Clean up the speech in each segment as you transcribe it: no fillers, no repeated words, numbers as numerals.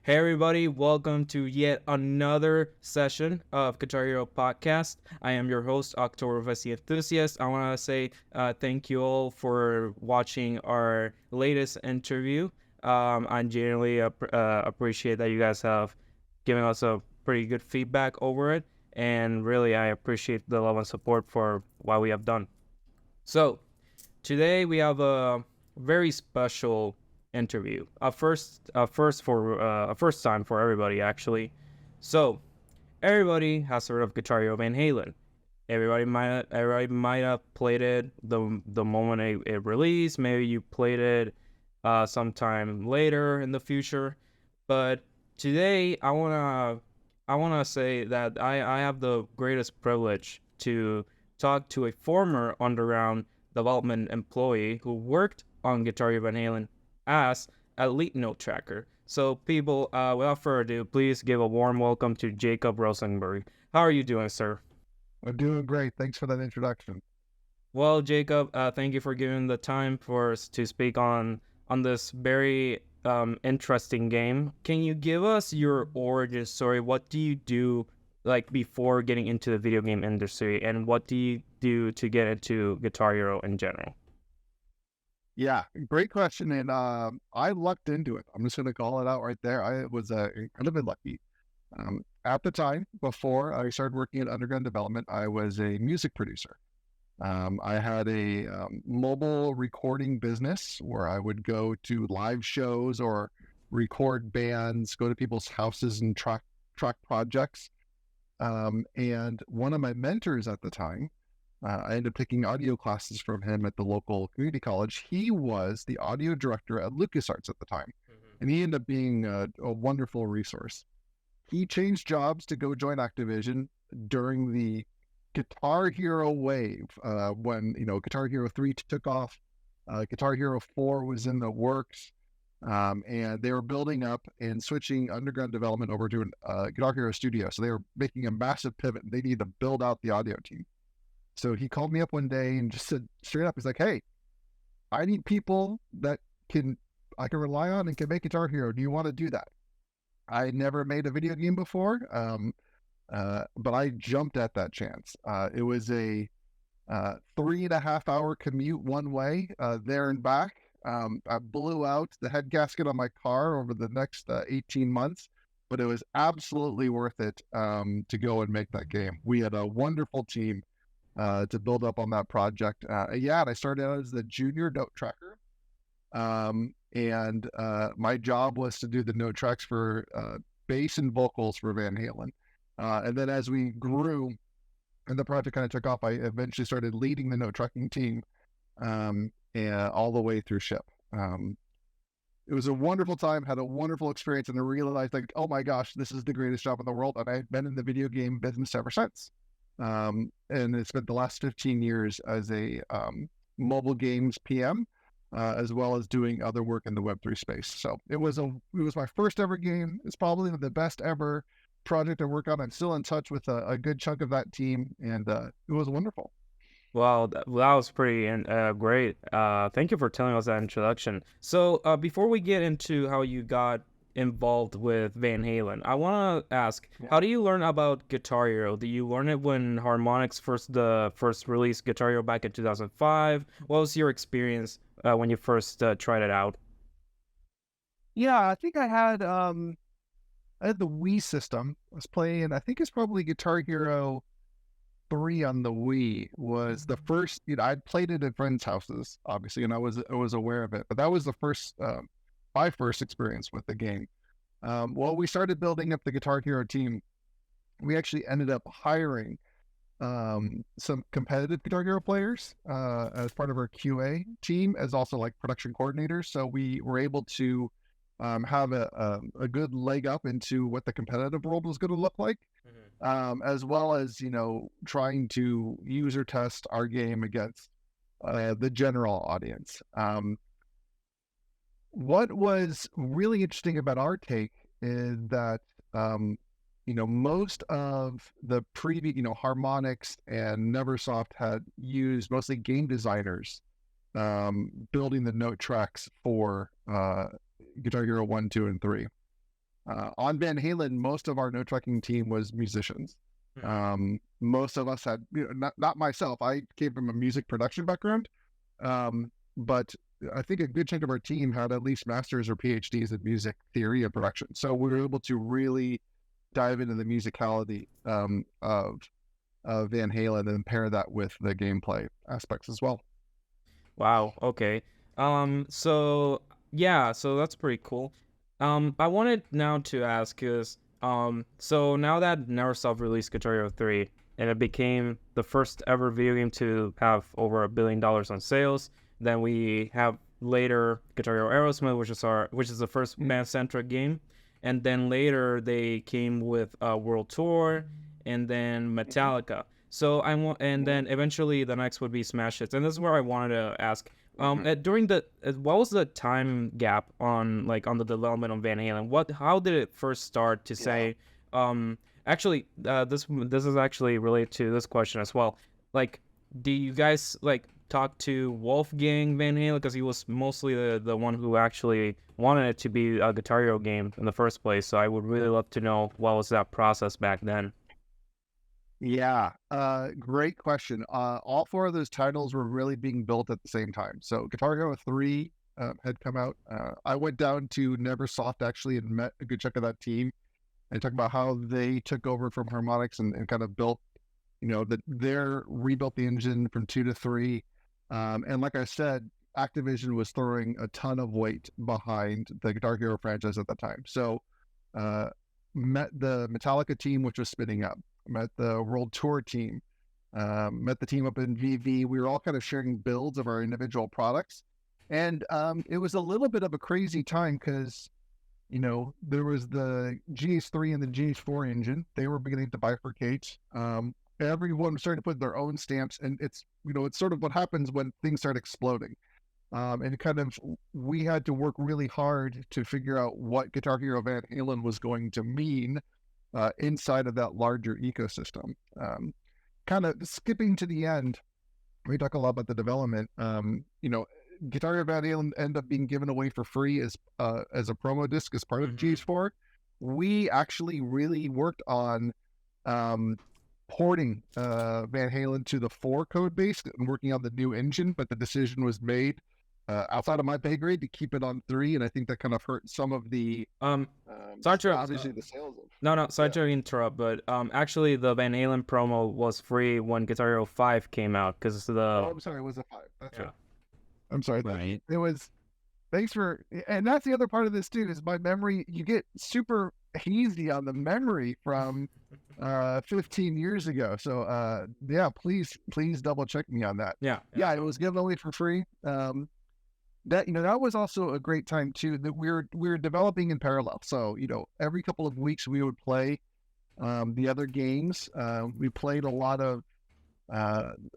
Hey everybody, welcome to yet another session of Guitar Hero Podcast. I am your host, Oktoberfest enthusiast. I want to say thank you all for watching our latest interview. I genuinely appreciate that you guys have given us a pretty good feedback over it, and really I appreciate the love and support for what we have done. So today we have a very special interview. A first time for everybody actually. So everybody has heard of Guitar Hero Van Halen. Everybody might have played it the moment it released. Maybe you played it sometime later in the future. But today I wanna say that I have the greatest privilege to talk to a former underground development employee who worked on Guitar Hero Van Halen as a Lead Notetracker. So, people, without further ado, please give a warm welcome to Jacob Rosenberg. How are you doing, sir? I'm doing great. Thanks for that introduction. Well, Jacob, thank you for giving the time for us to speak on this very interesting game. Can you give us your origin story? What do you do like before getting into the video game industry, and what do you do to get into Guitar Hero in general? Yeah, great question. And I lucked into it. I'm just going to call it out right there. I was incredibly lucky. At the time, before I started working at underground development, I was a music producer. I had a mobile recording business where I would go to live shows or record bands, go to people's houses and track projects. And one of my mentors at the time, I ended up taking audio classes from him at the local community college. He was the audio director at LucasArts at the time, and he ended up being a wonderful resource. He changed jobs to go join Activision during the Guitar Hero wave when Guitar Hero 3 took off. Guitar Hero 4 was in the works, and they were building up and switching underground development over to a Guitar Hero studio. So they were making a massive pivot. They needed to build out the audio team. So he called me up one day and just said straight up, he's like, "Hey, I need people that I can rely on and can make Guitar Hero. Do you want to do that?" I never made a video game before, but I jumped at that chance. It was a 3.5 hour commute one way, there and back. I blew out the head gasket on my car over the next 18 months, but it was absolutely worth it to go and make that game. We had a wonderful team to build up on that project. And I started out as the junior note tracker. And my job was to do the note tracks for bass and vocals for Van Halen. And then as we grew and the project kind of took off, I eventually started leading the note tracking team and all the way through ship. It was a wonderful time, had a wonderful experience, and I realized, like, oh my gosh, this is the greatest job in the world. And I've been in the video game business ever since. And it's been the last 15 years as a mobile games PM, as well as doing other work in the Web3 space. So it was my first ever game. It's probably the best ever project I work on. I'm still in touch with a good chunk of that team, and it was wonderful. Wow, that was pretty great. Thank you for telling us that introduction. So, before we get into how you got involved with Van Halen, I want to ask, how do you learn about Guitar Hero? Did you learn it when Harmonix first released Guitar Hero back in 2005? What was your experience when you first tried it out? Yeah, I think I had the Wii system. I was playing, I think it's probably Guitar Hero 3 on the Wii was the first, I'd played it at friends' houses, obviously, and I was aware of it, but that was the first, my first experience with the game. Well, we started building up the Guitar Hero team. We actually ended up hiring some competitive Guitar Hero players as part of our QA team, as also like production coordinators. So we were able to have a good leg up into what the competitive world was going to look like, as well as trying to user test our game against the general audience. What was really interesting about our take is that most of the previous, Harmonix and Neversoft had used mostly game designers building the note tracks for Guitar Hero 1, 2, and 3. On Van Halen, most of our note tracking team was musicians. Most of us had, not myself. I came from a music production background, but I think a good chunk of our team had at least masters or PhDs in music theory and production. So we were able to really dive into the musicality of Van Halen and pair that with the gameplay aspects as well. Wow. Okay. So yeah, so that's pretty cool. I wanted now to ask is, so now that Neversoft released Guitar Hero 3 and it became the first ever video game to have over $1 billion on sales, then we have later Guitar Hero Aerosmith, which is the first band-centric game, and then later they came with World Tour, and then Metallica. So and then eventually the next would be Smash Hits, and this is where I wanted to ask. During what was the time gap on the development of Van Halen? How did it first start to say? Actually, this is actually related to this question as well. Like, do you guys talk to Wolfgang Van Halen, because he was mostly the one who actually wanted it to be a Guitar Hero game in the first place? So I would really love to know what was that process back then. Yeah, great question. All four of those titles were really being built at the same time. So Guitar Hero 3 had come out. I went down to Neversoft actually and met a good chunk of that team and talked about how they took over from Harmonix and kind of built, rebuilt the engine from 2 to 3. And like I said, Activision was throwing a ton of weight behind the Guitar Hero franchise at the time. So met the Metallica team, which was spinning up. Met the World Tour team, met the team up in VV. We were all kind of sharing builds of our individual products. And it was a little bit of a crazy time because, there was the GH3 and the GH4 engine. They were beginning to bifurcate. Everyone started to put their own stamps. And it's sort of what happens when things start exploding. And kind of, we had to work really hard to figure out what Guitar Hero Van Halen was going to mean inside of that larger ecosystem. Kind of skipping to the end, we talk a lot about the development. Guitar Hero Van Halen ended up being given away for free as a promo disc as part of GH4. We actually really worked on porting Van Halen to the 4 code base and working on the new engine, but the decision was made outside of my pay grade to keep it on 3, and I think that kind of hurt some of the sorry to obviously the sales of sorry to interrupt, but actually the Van Halen promo was free when Guitar Hero 5 came out, because I'm sorry, it was a 5. That's right. I'm sorry. Right. It was. Thanks for, and that's the other part of this too, is my memory. You get super hazy on the memory from 15 years ago. So yeah, please double check me on that. Yeah, it was given away for free. That was also a great time too, that we were developing in parallel. So every couple of weeks we would play the other games. We played a lot of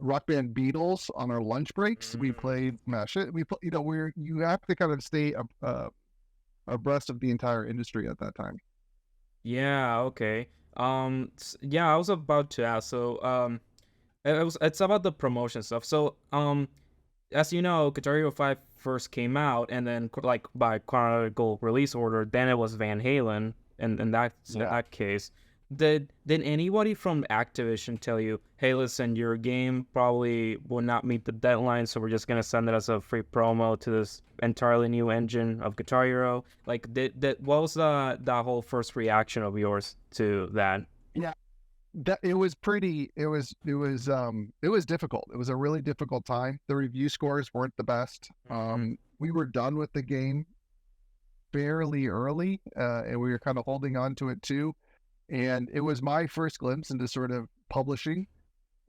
Rock Band Beatles on our lunch breaks. We played Smash It. You have to kind of stay abreast of the entire industry at that time. Yeah. Okay. Yeah, I was about to ask. So it's about the promotion stuff. So as you know, Guitar Hero 5 first came out, and then by chronological release order, then it was Van Halen, and in that case. Did anybody from Activision tell you, hey, listen, your game probably will not meet the deadline, so we're just gonna send it as a free promo to this entirely new engine of Guitar Hero? What was that whole first reaction of yours to that? Yeah, it was difficult. It was a really difficult time. The review scores weren't the best. We were done with the game fairly early, and we were kind of holding on to it too. And it was my first glimpse into sort of publishing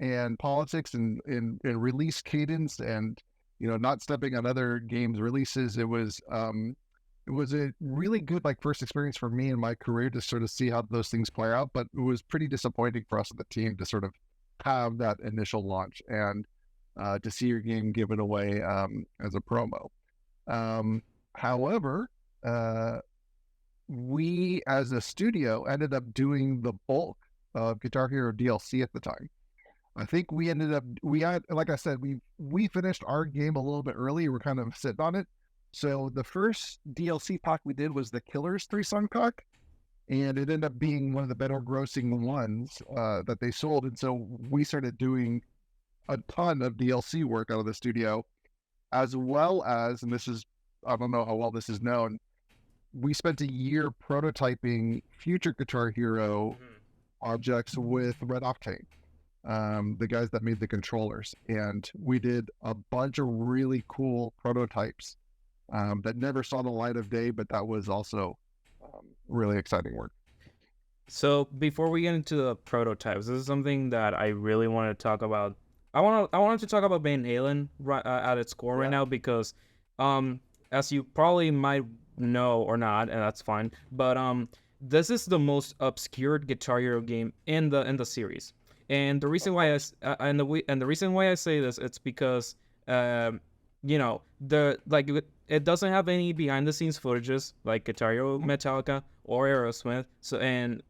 and politics and release cadence and, not stepping on other games' releases. It was a really good first experience for me in my career to sort of see how those things play out. But it was pretty disappointing for us as the team to sort of have that initial launch and to see your game given away as a promo. However, we as a studio ended up doing the bulk of Guitar Hero DLC at the time. I think we had, like I said, we finished our game a little bit early. We're kind of sitting on it. So the first DLC pack we did was the Killers 3-song pack. and it ended up being one of the better grossing ones that they sold. And so we started doing a ton of DLC work out of the studio, as well as, and this is, I don't know how well this is known, we spent a year prototyping future Guitar Hero objects with Red Octane, the guys that made the controllers. And we did a bunch of really cool prototypes that never saw the light of day, but that was also really exciting work. So before we get into the prototypes, this is something that I really want to talk about. I wanted to talk about Van Halen at its core right now because, as you probably might know or not, and that's fine. But this is the most obscure Guitar Hero game in the series, and the reason why and the reason why I say this, it's because it doesn't have any behind the scenes footages like Guitar Hero Metallica or Aerosmith. So and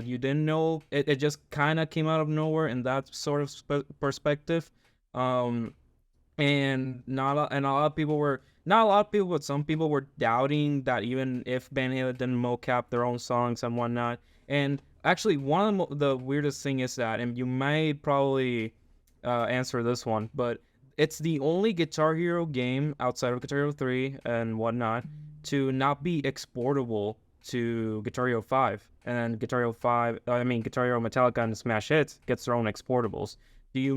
you didn't know it just kind of came out of nowhere in that sort of perspective. And a lot of people were not a lot of people, but some people were doubting that even if Van Halen didn't mocap their own songs and whatnot. And actually, one of the weirdest thing is that, and you might probably answer this one, but it's the only Guitar Hero game outside of Guitar Hero 3 and whatnot to not be exportable to Guitar Hero 5. And then Guitar Hero Metallica and Smash Hits gets their own exportables. Do you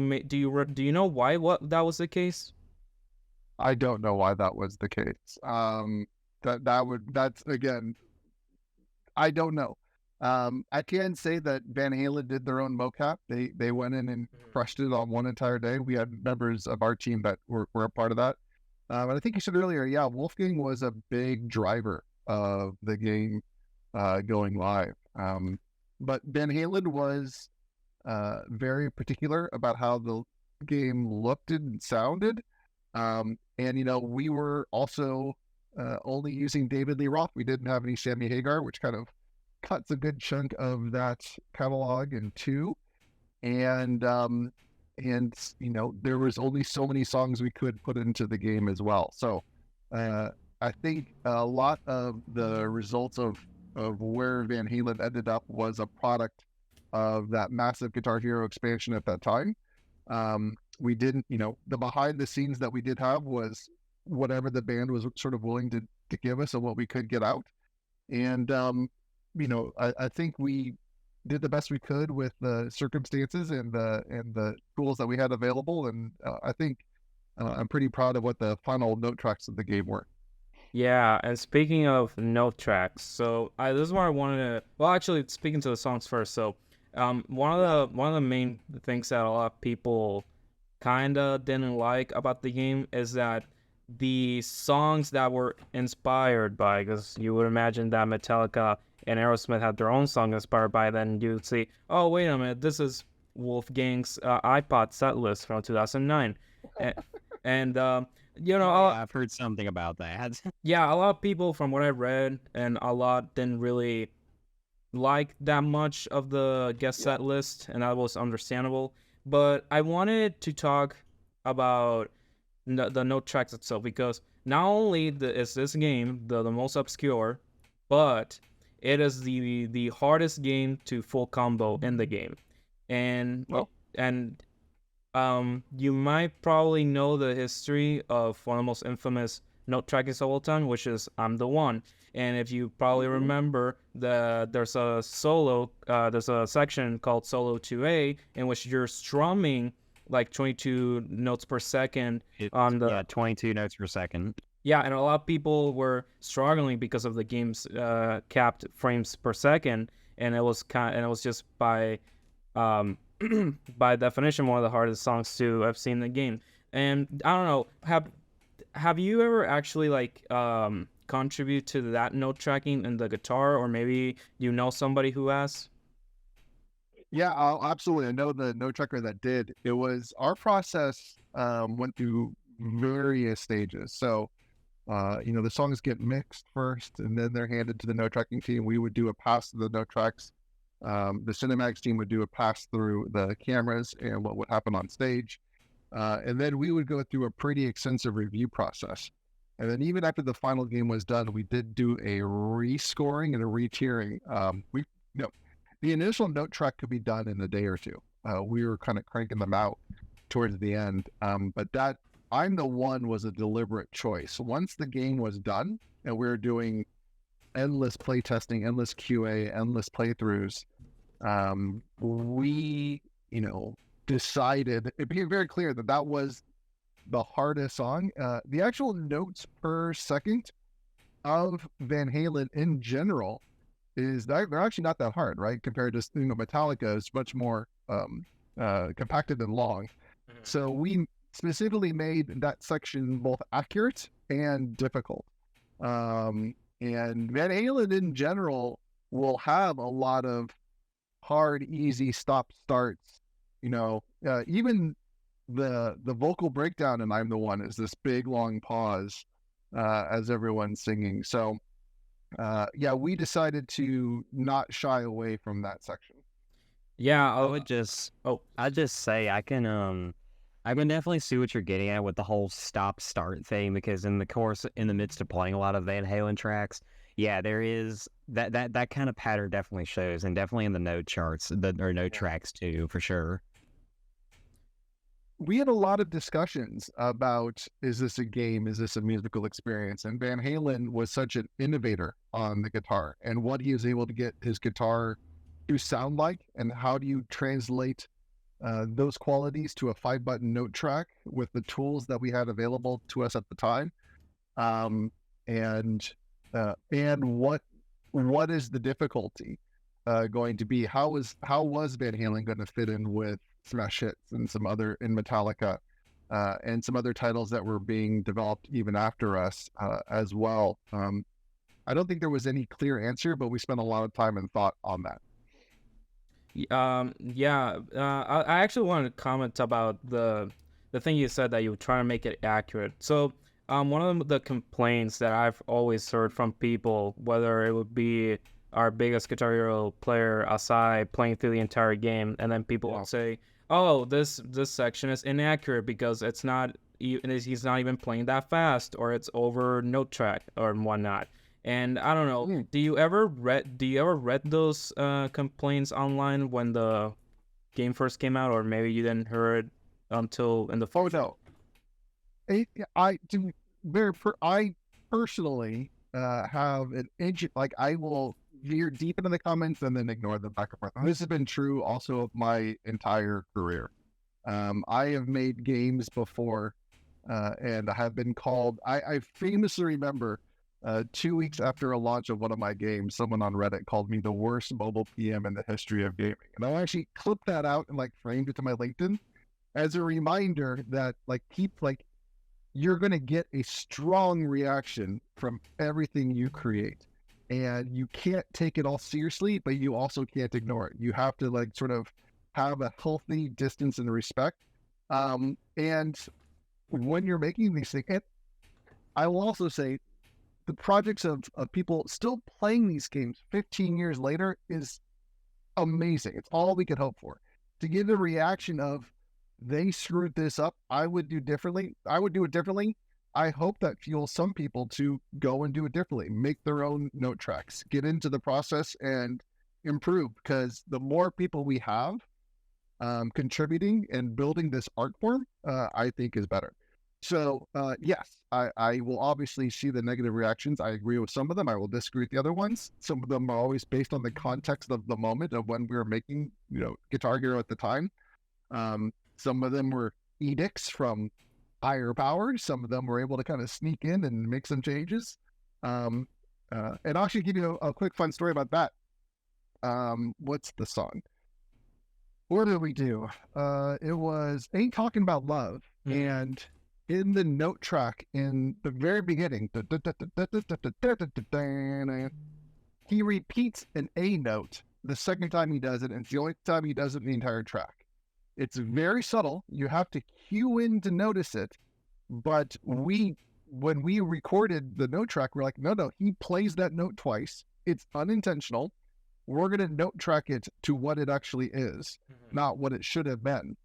know why that was the case? I don't know why that was the case. That's again, I don't know. I can say that Van Halen did their own mocap. They went in and crushed it on one entire day. We had members of our team that were a part of that. And I think you said earlier, yeah, Wolfgang was a big driver of the game going live. But Van Halen was very particular about how the game looked and sounded. And, we were also only using David Lee Roth. We didn't have any Sammy Hagar, which kind of cuts a good chunk of that catalog in two. And there was only so many songs we could put into the game as well. So I think a lot of the results of where Van Halen ended up was a product of that massive Guitar Hero expansion at that time. We didn't, the behind the scenes that we did have was whatever the band was sort of willing to give us and what we could get out. And, I think we did the best we could with the circumstances and the tools that we had available. And I think I'm pretty proud of what the final note tracks of the game were. Yeah, and speaking of note tracks, so this is where I wanted to. Well, actually, speaking to the songs first. So, one of the main things that a lot of people kind of didn't like about the game is that the songs that were inspired by, because you would imagine that Metallica and Aerosmith had their own song inspired by, then you'd see, oh, wait a minute, this is Wolfgang's iPod set list from 2009. And I've heard something about that. Yeah, a lot of people, from what I read, and a lot didn't really like that much of the guest set list, and that was understandable. But I wanted to talk about the note tracks itself, because not only is this game the most obscure, but it is the hardest game to full combo in the game. And you might probably know the history of one of the most infamous note trackings of all time, which is I'm the One. And if you probably remember, there's a section called Solo 2A in which you're strumming like 22 notes per second on the 22 notes per second. Yeah, and a lot of people were struggling because of the game's capped frames per second, and it was just by by definition one of the hardest songs to have seen in the game. And I don't know, have you ever actually contribute to that note tracking in the guitar, or maybe somebody who has? Yeah, absolutely. I know the note tracker that did. It was our process went through various stages. So, the songs get mixed first, and then they're handed to the note tracking team. We would do a pass to the note tracks. The Cinematics team would do a pass through the cameras and what would happen on stage. And then we would go through a pretty extensive review process. And then even after the final game was done, we did do a rescoring and a retiering. The initial note track could be done in a day or two. We were kind of cranking them out towards the end. But that I'm the One was a deliberate choice. Once the game was done and we were doing endless play testing, endless QA, endless playthroughs, we, decided, it became very clear that that was the hardest song. The actual notes per second of Van Halen in general is that they're actually not that hard, right? Compared to Metallica is much more compacted and long. So we specifically made that section both accurate and difficult. And Van Halen in general will have a lot of hard, easy stop starts. Even the vocal breakdown in I'm the One is this big long pause as everyone's singing. So we decided to not shy away from that section. Yeah, I'd just say I can definitely see what you're getting at with the whole stop start thing, because in the midst of playing a lot of Van Halen tracks, there is that kind of pattern definitely shows, and definitely in the note charts, or note tracks too, for sure. We had a lot of discussions about, is this a game? Is this a musical experience? And Van Halen was such an innovator on the guitar, and what he was able to get his guitar to sound like, and how do you translate those qualities to a 5-button note track with the tools that we had available to us at the time. And what is the difficulty going to be? How was Van Halen going to fit in with Smash Hits and some other in Metallica and some other titles that were being developed even after us as well? I don't think there was any clear answer, but we spent a lot of time and thought on that. I actually wanted to comment about the thing you said, that you were trying to make it accurate. So one of the complaints that I've always heard from people, whether it would be our biggest Guitar Hero player aside playing through the entire game, and then people would say, oh, this section is inaccurate because he's not even playing that fast, or it's over note track or whatnot. And I don't know, do you ever read those complaints online when the game first came out, or maybe you didn't hear it until in the Oh no, I personally have an inch, like I will veer deep into the comments and then ignore them back and forth. This has been true also of my entire career. I have made games before and I have been called, I famously remember 2 weeks after a launch of one of my games, someone on Reddit called me the worst mobile PM in the history of gaming. And I actually clipped that out and framed it to my LinkedIn as a reminder that you're going to get a strong reaction from everything you create, and you can't take it all seriously, but you also can't ignore it. You have to sort of have a healthy distance and respect. And when you're making these things, and I will also say, the projects of people still playing these games 15 years later is amazing. It's all we could hope for. To get the reaction of, they screwed this up, I would do it differently. I hope that fuels some people to go and do it differently, make their own note tracks, get into the process and improve, because the more people we have contributing and building this art form, I think is better. So yes, I will obviously see the negative reactions. I agree with some of them. I will disagree with the other ones. Some of them are always based on the context of the moment of when we were making, Guitar Hero at the time. Some of them were edicts from higher powers. Some of them were able to kind of sneak in and make some changes. And I'll actually give you a quick fun story about that. What's the song? What did we do? It was Ain't Talking About Love. And in the note track, in the very beginning, he repeats an A note the second time he does it, and it's the only time he does it in the entire track. It's very subtle. You have to cue in to notice it. But when we recorded the note track, we're like, no, he plays that note twice. It's unintentional. We're going to note track it to what it actually is, not what it should have been.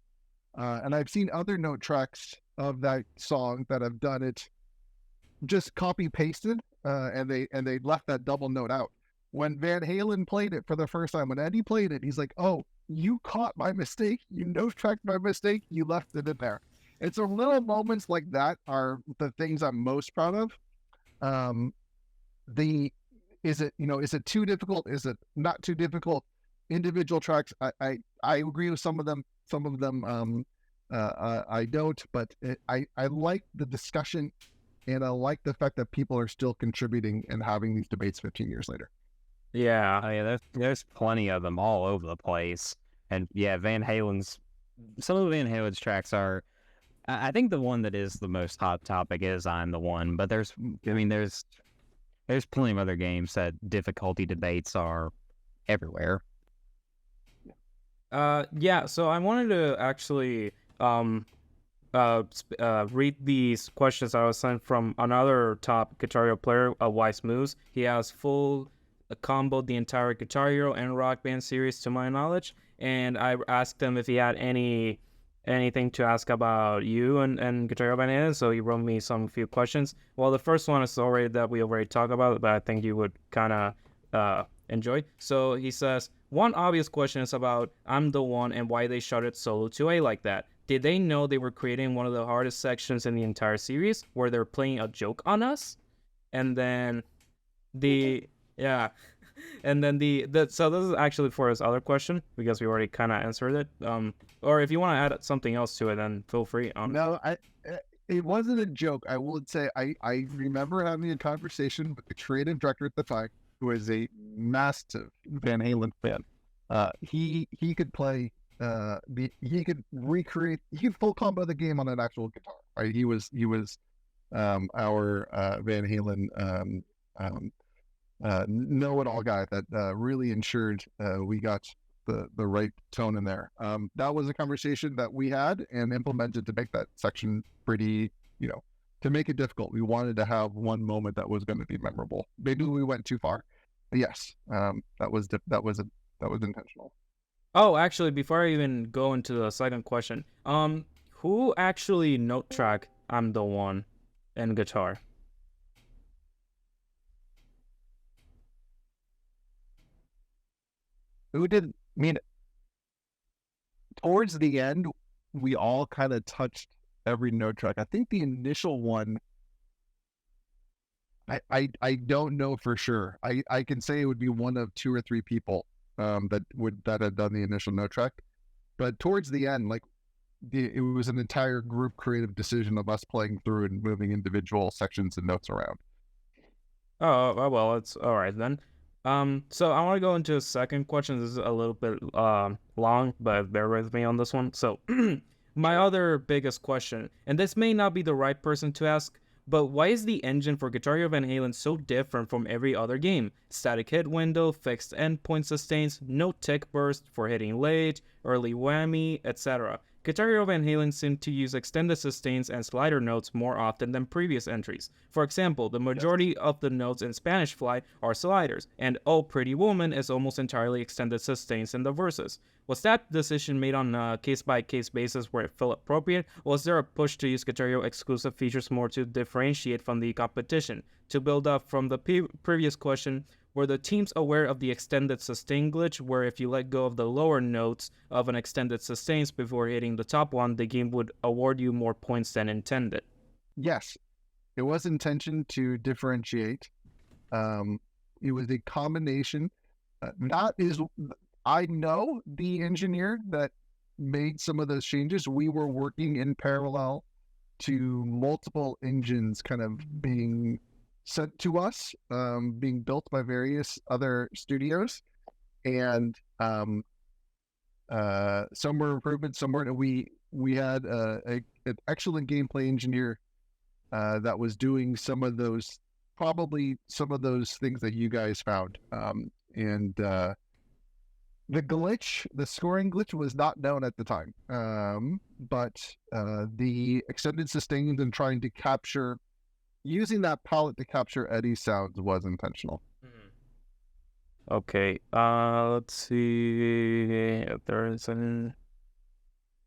And I've seen other note tracks of that song that have done it just copy pasted, and they left that double note out. When Van Halen played it for the first time, when Eddie played it, he's like, "Oh, you caught my mistake. You note tracked my mistake. You left it in there." It's a little moments like that are the things I'm most proud of. Is it too difficult? Is it not too difficult? Individual tracks, I agree with some of them. Some of them I don't, but I like the discussion, and I like the fact that people are still contributing and having these debates 15 years later. Yeah. Oh, yeah, there's plenty of them all over the place. And yeah, some of Van Halen's tracks are, I think the one that is the most hot topic is I'm the One, but there's plenty of other games that difficulty debates are everywhere. Yeah, so I wanted to actually read these questions I was sent from another top Guitar Hero player, Wise Moose. He has full comboed the entire Guitar Hero and Rock Band series to my knowledge, and I asked him if he had anything to ask about you and Guitar Hero Band, so he wrote me some few questions. Well, the first one is already that we already talked about, but I think you would kind of enjoy. So he says, one obvious question is about I'm the One and why they shut it solo 2A like that. Did they know they were creating one of the hardest sections in the entire series where they're playing a joke on us? And then yeah. And then so this is actually for his other question because we already kind of answered it. Or if you want to add something else to it, then feel free. No, it wasn't a joke. I would say I remember having a conversation with the creative director at the time, who is a massive Van Halen fan. He could play. He could recreate. He could full combo the game on an actual guitar. Right? He was our Van Halen know-it-all guy that really ensured we got the right tone in there. That was a conversation that we had and implemented to make that section pretty, to make it difficult. We wanted to have one moment that was going to be memorable. Maybe we went too far. But yes, that was intentional. Oh, actually, before I even go into the second question, who actually note track I'm the One in guitar? Who did? I mean, towards the end, we all kind of touched every note track. I think the initial one, I don't know for sure. I can say it would be one of 2 or 3 people that had done the initial note track, but towards the end, it was an entire group creative decision of us playing through and moving individual sections and notes around. Oh, well, it's all right then. So I want to go into a second question. This is a little bit long, but bear with me on this one. So my other biggest question, and this may not be the right person to ask, but why is the engine for Guitar Hero Van Halen so different from every other game? Static hit window, fixed endpoint sustains, no tick burst for hitting late, early whammy, etc. Guitar Hero Van Halen seemed to use extended sustains and slider notes more often than previous entries. For example, the majority of the notes in Spanish Fly are sliders, and Oh Pretty Woman is almost entirely extended sustains in the verses. Was that decision made on a case-by-case basis where it felt appropriate, or was there a push to use Guitar Hero exclusive features more to differentiate from the competition? To build up from the previous question, were the teams aware of the extended sustain glitch, where if you let go of the lower notes of an extended sustains before hitting the top one, the game would award you more points than intended? Yes, it was intention to differentiate. It was a combination. I know the engineer that made some of those changes. We were working in parallel to multiple engines kind of being sent to us, being built by various other studios, and some were improvements, some weren't. We had an excellent gameplay engineer that was doing some of those things that you guys found, and the scoring glitch was not known at the time, but the extended sustains and trying to capture, using that palette to capture Eddie's sounds was intentional. Okay, let's see if there is an...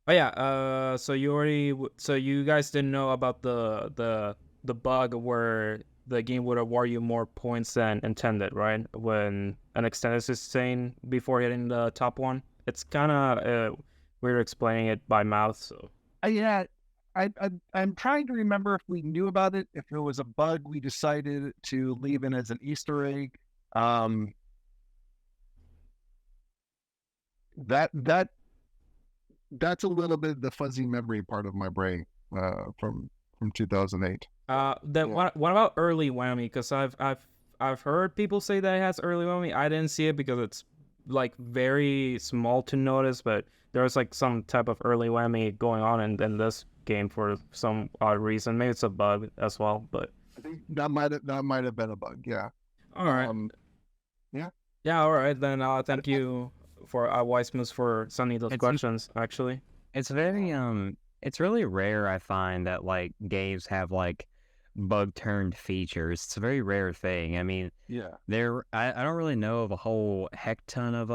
Oh yeah, so you guys didn't know about the the bug where the game would award you more points than intended, right? When an extended sustain before hitting the top one. It's kind of weird explaining it by mouth. So Yeah, I'm trying to remember if we knew about it, if it was a bug we decided to leave in as an Easter egg. That's a little bit the fuzzy memory part of my brain from 2008. then Yeah. what about early whammy? Because I've heard people say that it has early whammy. I didn't see it because it's like very small to notice, but there's like some type of early whammy going on in this game for some odd reason. Maybe it's a bug as well, but I think that might have been a bug. Yeah. all right. Yeah, all right. Then thank you for Wise Moose for sending those questions. Actually, It's very it's really rare, I find, that like games have like bug turned features. It's a very rare thing. I mean, Yeah. I don't really know of a whole heck ton of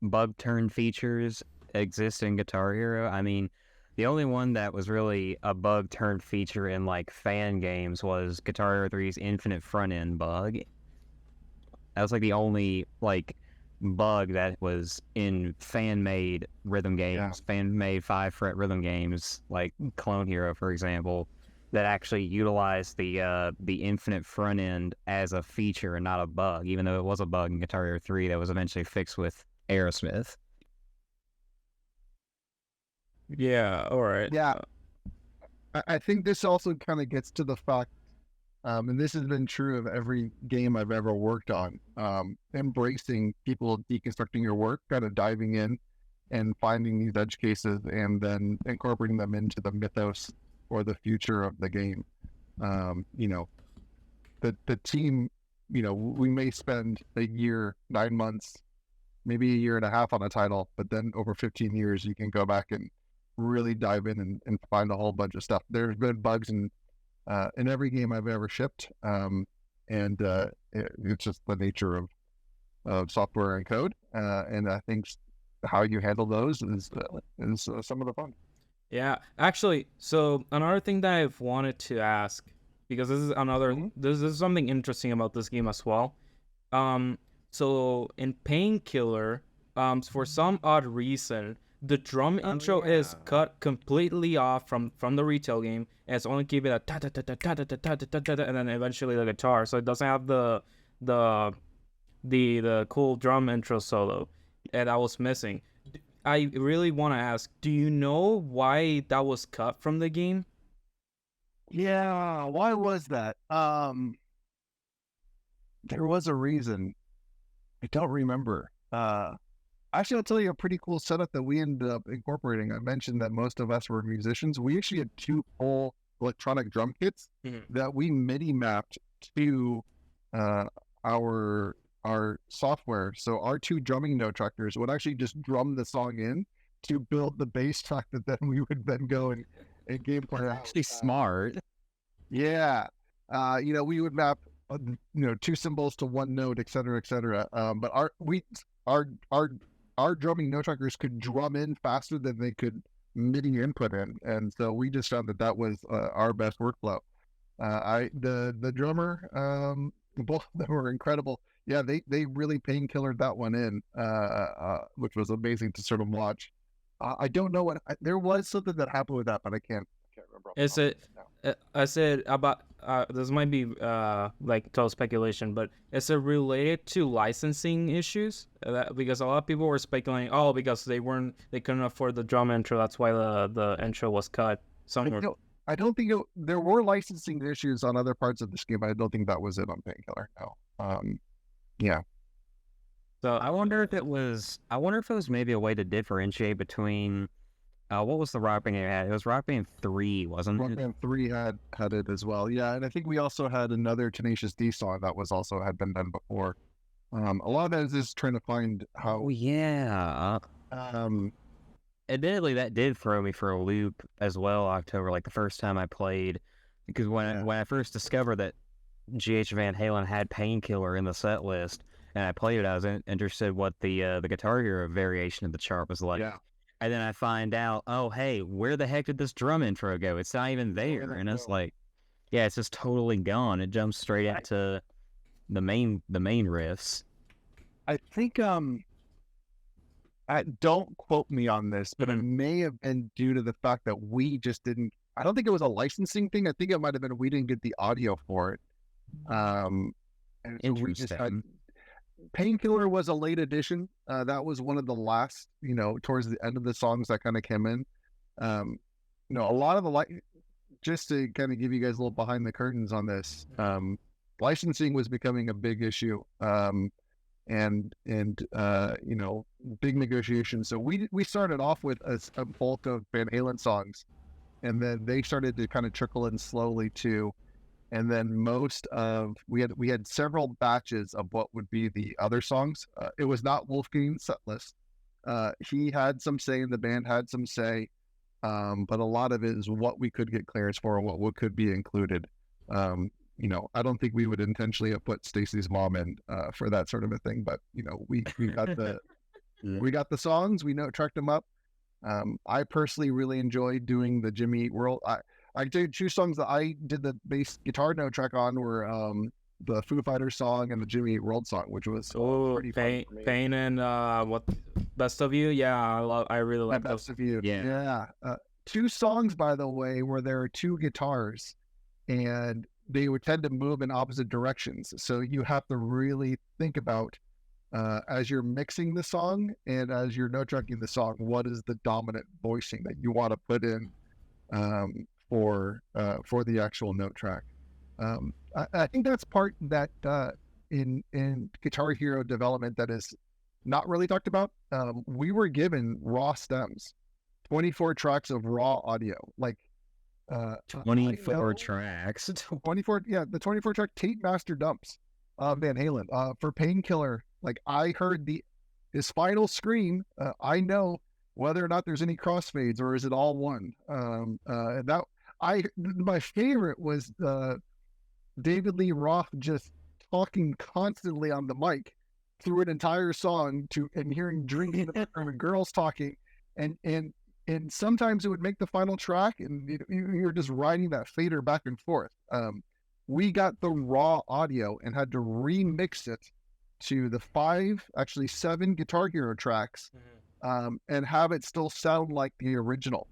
bug turned features exist in Guitar Hero. I mean, the only one that was really a bug turned feature in like fan games was Guitar Hero 3's infinite front end bug. That was like the only like bug that was in fan made rhythm games, fan made 5-fret rhythm games, like Clone Hero, for example, that actually utilized the infinite front end as a feature and not a bug, even though it was a bug in Guitar Hero 3 that was eventually fixed with Aerosmith. yeah. All right. Yeah. I think this also kind of gets to the fact, and this has been true of every game I've ever worked on, embracing people deconstructing your work, kind of diving in and finding these edge cases and then incorporating them into the mythos or the future of the game. The team, we may spend a year, 9 months, maybe a year and a half on a title, but then over 15 years, you can go back and really dive in and find a whole bunch of stuff. There's been bugs in every game I've ever shipped, and it's just the nature of software and code. And I think how you handle those is some of the fun. Yeah, actually, so another thing that I've wanted to ask, because this is this is something interesting about this game as well. So in Painkiller, for some odd reason, the drum intro is cut completely off from the retail game, and it's only keeping a ta ta ta ta ta ta ta ta ta, and then eventually the guitar, so it doesn't have the cool drum intro solo, and I was missing. I really want to ask, do you know why that was cut from the game? Yeah, why was that? There was a reason. I don't remember. Actually, I'll tell you a pretty cool setup that we ended up incorporating. I mentioned that most of us were musicians. We actually had 2 full electronic drum kits that we MIDI mapped to our software. So our 2 drumming note trackers would actually just drum the song in to build the bass track that then we would then go and gameplay out. Actually smart. Yeah. We would map 2 cymbals to 1 note, et cetera, et cetera. But our drumming note trackers could drum in faster than they could MIDI input in, and so we just found that was our best workflow. The drummer, both of them were incredible. Yeah, they really painkillered that one in, which was amazing to sort of watch. I don't know there was something that happened with that, but I can't remember. Is it? I said about this might be like total speculation, but is it related to licensing issues? Because a lot of people were speculating, because they couldn't afford the drum intro, that's why the intro was cut. I don't think there were licensing issues on other parts of this game. I don't think that was it on Painkiller. No. Yeah. So I wonder if it was maybe a way to differentiate between what was the Rock Band game it had? It was Rock Band 3, wasn't it? Rock Band 3 had it as well. Yeah, and I think we also had another Tenacious D song that was also had been done before. A lot of that is just trying to find how. Oh yeah. Admittedly, that did throw me for a loop as well, October, like the first time I played, because when I first discovered that G.H. Van Halen had Painkiller in the set list, and I played it, I was interested what the Guitar Hero variation of the chart was like. Yeah. And then I find out, oh, hey, where the heck did this drum intro go? It's not even there. And it's like, yeah, it's just totally gone. It jumps straight into the main riffs. I think don't quote me on this, but it Mhm. may have been due to the fact that we just didn't. I don't think it was a licensing thing. I think it might have been we didn't get the audio for it. And so we just had Interesting. Painkiller was a late addition. That was one of the last, towards the end of the songs that kind of came in. A lot of the just to kind of give you guys a little behind the curtains on this, licensing was becoming a big issue. And big negotiations. So we started off with a bulk of Van Halen songs, and then they started to kind of trickle in slowly too. And then we had several batches of what would be the other songs. It was not Wolfgang's set list. He had some say, and the band had some say, but a lot of it is what we could get clearance for and what could be included. I don't think we would intentionally have put Stacy's mom in for that sort of a thing, but we got the we got the songs, we tracked them up. I personally really enjoyed doing the Jimmy Eat World. I did 2 songs that I did the bass guitar note track on were the Foo Fighters song and the Jimmy Eat World song, which was pretty fun for me. Pain and what Best of You? Yeah, I really like Best those. of You. Yeah. 2 songs, by the way, where there are 2 guitars, and they would tend to move in opposite directions. So you have to really think about as you're mixing the song and as you're note tracking the song, what is the dominant voicing that you want to put in for the actual note track. I think that's part that in Guitar Hero development that is not really talked about. We were given raw stems, 24 tracks of raw audio, like 24 tracks. 24, yeah, the 24 track tape master dumps of Van Halen. For Painkiller, like I heard his final scream. I know whether or not there's any crossfades or is it all one. My favorite was David Lee Roth just talking constantly on the mic through an entire song and hearing drinking in the background and girls talking, and sometimes it would make the final track, and you're just riding that fader back and forth. We got the raw audio and had to remix it to the 7 Guitar Hero tracks, and have it still sound like the original.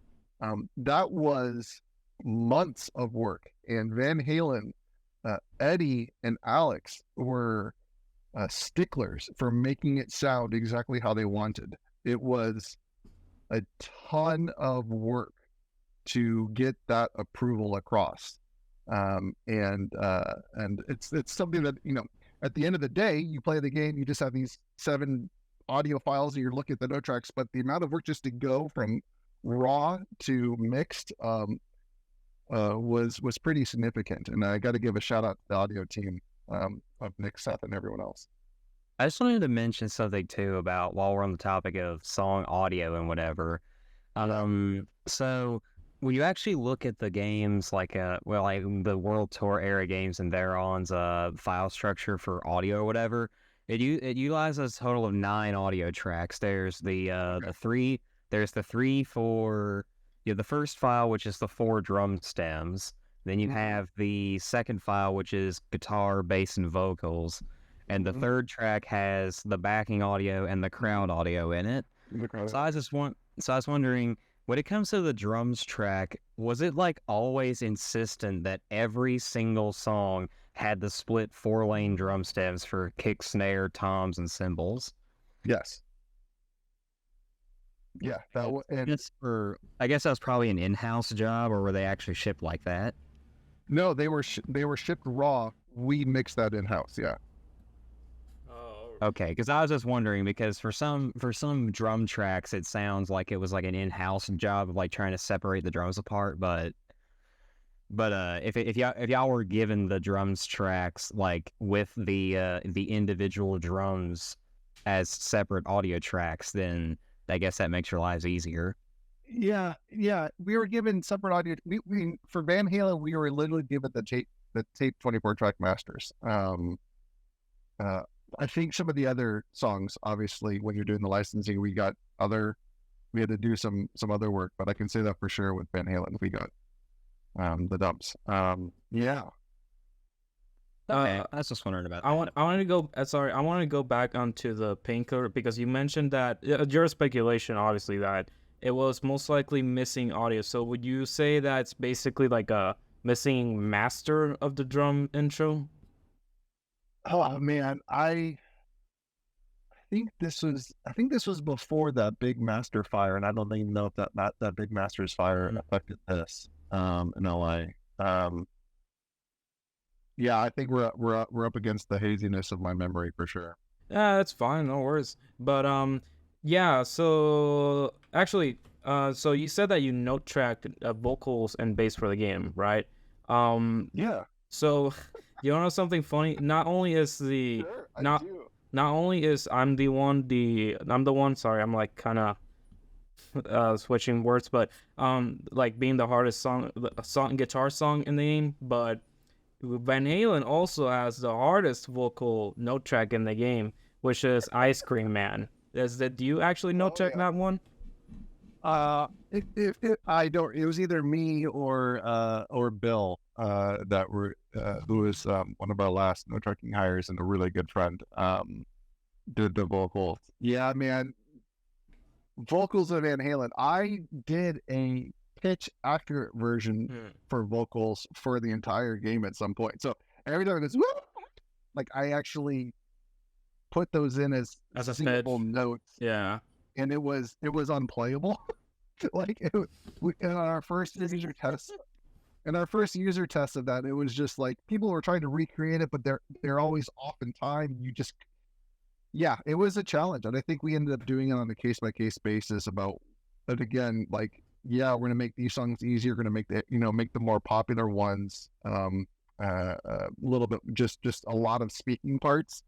That was months of work, and Van Halen, Eddie and Alex were sticklers for making it sound exactly how they wanted. It was a ton of work to get that approval across. And it's something that, at the end of the day, you play the game, you just have these 7 audio files and you're looking at the note tracks, but the amount of work just to go from raw to mixed was pretty significant. And I got to give a shout out to the audio team of Nick, Seth, and everyone else. I just wanted to mention something too about while we're on the topic of song audio and whatever. So when you actually look at the games like the World Tour era games and Theron's file structure for audio or whatever, it utilizes a total of 9 audio tracks. There's the 3. There's the 3 for the first file, which is the 4 drum stems. Then you have the second file, which is guitar, bass, and vocals. And the third track has the backing audio and the crowd audio in it. So I was wondering, when it comes to the drums track, was it like always insistent that every single song had the split 4-lane drum stems for kick, snare, toms, and cymbals? Yes. Yeah, that was. I guess that was probably an in-house job, or were they actually shipped like that? No, they were shipped raw. We mixed that in-house. Yeah. Okay, because I was just wondering, because for some drum tracks, it sounds like it was like an in-house job of like trying to separate the drums apart. But if y'all were given the drums tracks like with the individual drums as separate audio tracks, then I guess that makes your lives easier. Yeah. We were given separate audio. We for Van Halen, we were literally given the tape 24 track masters. I think some of the other songs, obviously, when you're doing the licensing, we had to do some other work, but I can say that for sure with Van Halen, we got the dumps. Yeah. Okay, I was just wondering about that. I want to go. Sorry, I want to go back onto the painkiller because you mentioned that your speculation, obviously, that it was most likely missing audio. So would you say that it's basically like a missing master of the drum intro? Oh man, I think this was before that big master fire, and I don't even know if that big master's fire affected this in LA. Yeah, I think we're up against the haziness of my memory for sure. Yeah, that's fine, no worries. But yeah. So actually, so you said that you note tracked vocals and bass for the game, right? Yeah, So you know something funny? Not only is the sure, I not do. not only is I'm the one. Sorry, I'm like kind of switching words, but like being the hardest guitar song in the game, but Van Halen also has the hardest vocal note track in the game, which is Ice Cream Man. Do you actually note Oh track yeah. that one? I don't. It was either me or Bill that were who was one of our last no trucking hires and a really good friend did the vocals. Yeah, man, vocals of Van Halen. I did a pitch accurate version for vocals for the entire game at some point. So every time it goes, "Woo!" like I actually put those in as As a singable pitch. notes, Yeah. and it was unplayable. like in our first user test. In our first user test of that, it was just like people were trying to recreate it, but they're always off in time. You just yeah, it was a challenge, and I think we ended up doing it on a case by case basis. About, but again, like yeah, we're gonna make these songs easier. We're gonna make make the more popular ones a little bit just a lot of speaking parts,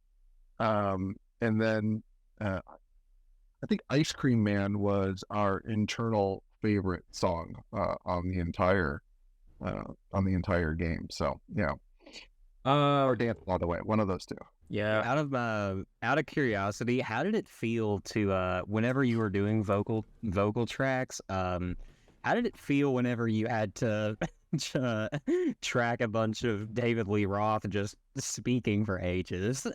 and then I think Ice Cream Man was our internal favorite song on the entire game. So yeah, or Dance by the way, one of those two. Yeah. Out of curiosity, how did it feel to whenever you were doing vocal tracks? How did it feel whenever you had to track a bunch of David Lee Roth just speaking for ages?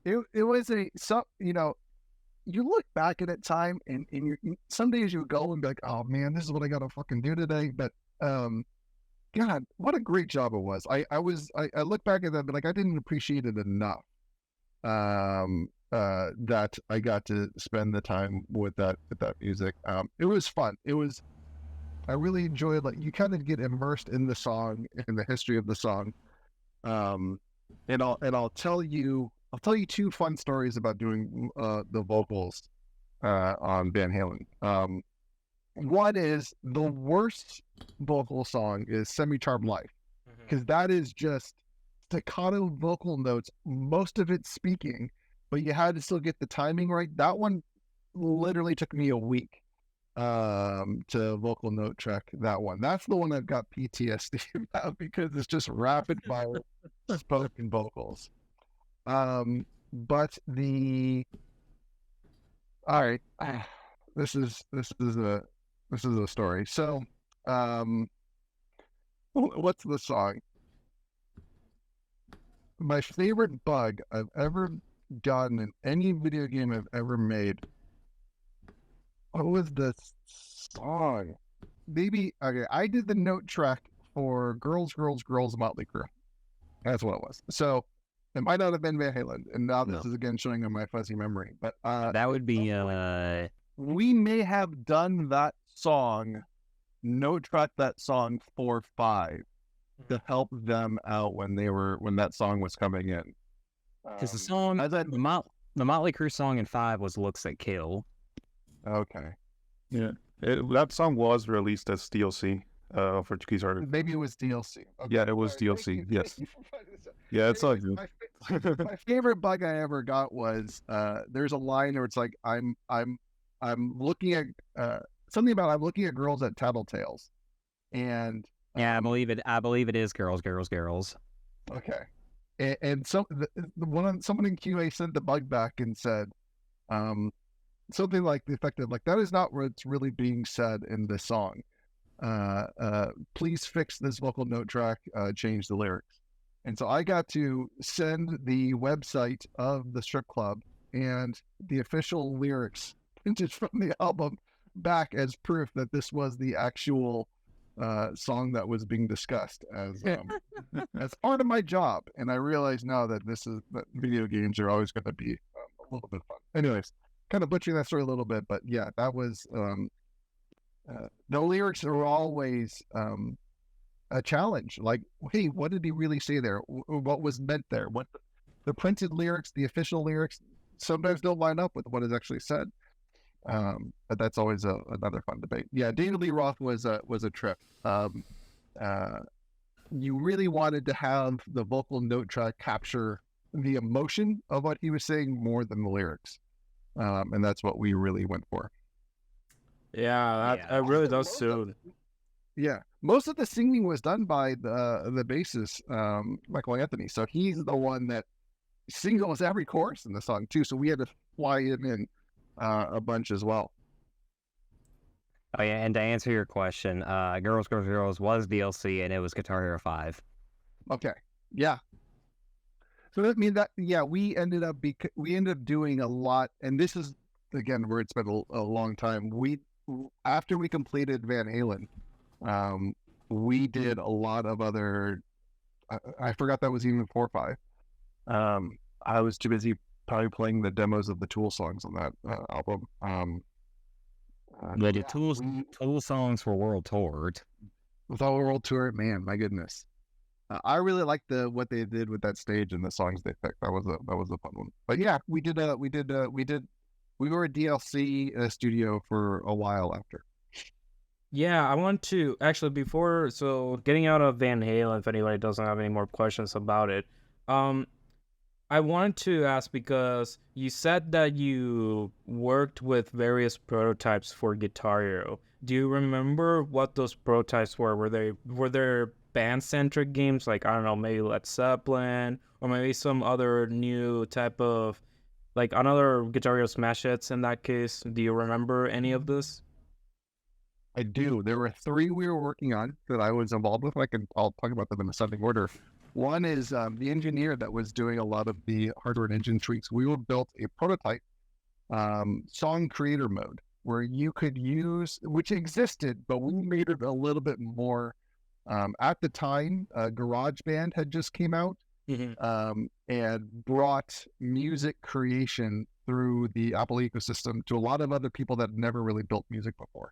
It was you look back at that time and some days you would go and be like, oh man, this is what I gotta fucking do today. But God, what a great job it was. I look back at that, but like I didn't appreciate it enough. That I got to spend the time with that music. It was fun. I really enjoyed, like, you kind of get immersed in the song, in the history of the song. And I'll tell you two fun stories about doing the vocals on Van Halen. One is the worst vocal song is Semi-Charmed Life, because that is just staccato vocal notes, most of it speaking, but you had to still get the timing right. That one literally took me a week to vocal note track that one. That's the one I've got PTSD about because it's just rapid fire spoken vocals. But all right, this is a story. So, what's the song? My favorite bug I've ever gotten in any video game I've ever made. What was the song? Maybe okay. I did the note track for Girls, Girls, Girls Motley Crue. That's what it was. So it might not have been Van Halen, and now this is again showing on my fuzzy memory. But that would be we may have done that song, note track that song 4-5 to help them out when that song was coming in. Because the Motley Crue song in 5 was "Looks That Kill." Okay. Yeah, that song was released as DLC for Kickstarter. Maybe it was DLC. Okay. Yeah, it was DLC. Yes. Yeah, it's all good. My favorite bug I ever got was there's a line where it's like I'm looking at something about I'm looking at girls at Tattletales, and yeah, I believe it is "Girls, Girls, Girls." Okay, and so someone in QA sent the bug back and said, something like the effect of like, that is not what's really being said in this song. Please fix this vocal note track, change the lyrics. And so I got to send the website of the strip club and the official lyrics printed from the album back as proof that this was the actual song that was being discussed as part of my job. And I realized now that that video games are always going to be a little bit fun. Anyways, kind of butchering that story a little bit, but yeah, that was the lyrics are always a challenge. Like, hey, what did he really say there? What was meant there? What the printed lyrics, the official lyrics, sometimes don't line up with what is actually said. But that's always another fun debate. Yeah, David Lee Roth was a trip. You really wanted to have the vocal note track capture the emotion of what he was saying more than the lyrics, and that's what we really went for. Yeah, that really does suit. Yeah, most of the singing was done by the bassist, Michael Anthony. So he's the one that sings almost every chorus in the song too. So we had to fly him in a bunch as well. Oh yeah, and to answer your question, Girls, Girls, Girls was DLC, and it was Guitar Hero 5. Okay, yeah. So that means that we ended up doing a lot, and this is again where it's been a long time. After we completed Van Halen, we did a lot of other. I forgot that was even 4 or 5. I was too busy probably playing the demos of the Tool songs on that album. The Tool songs were world toured. With all world tour, man, my goodness. I really liked what they did with that stage and the songs they picked. That was a fun one. But yeah, we were a DLC studio for a while after. Yeah, I want to actually getting out of Van Halen, if anybody doesn't have any more questions about it. I wanted to ask because you said that you worked with various prototypes for Guitar Hero. Do you remember what those prototypes were? Were there band-centric games like, I don't know, maybe Led Zeppelin or maybe some other new type of, like another Guitar Hero smash hits in that case? Do you remember any of this? I do. There were 3 we were working on that I was involved with. I'll talk about them in ascending order. One is the engineer that was doing a lot of the hardware and engine tweaks. We built a prototype song creator mode where you could use, which existed, but we made it a little bit more. At the time, GarageBand had just came out and brought music creation through the Apple ecosystem to a lot of other people that had never really built music before.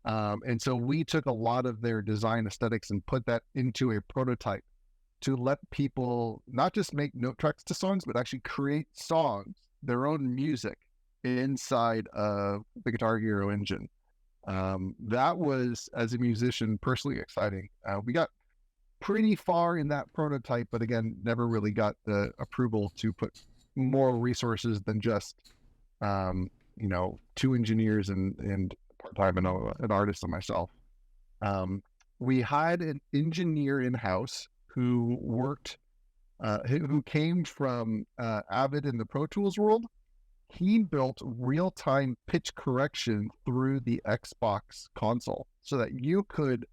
And so we took a lot of their design aesthetics and put that into a prototype to let people not just make note tracks to songs, but actually create songs, their own music inside of the Guitar Hero engine. That was, as a musician, personally exciting. We got pretty far in that prototype, but again, never really got the approval to put more resources than just, 2 engineers and part-time and an artist and myself. We had an engineer in-house who worked, who came from Avid in the Pro Tools world. He built real-time pitch correction through the Xbox console so that you could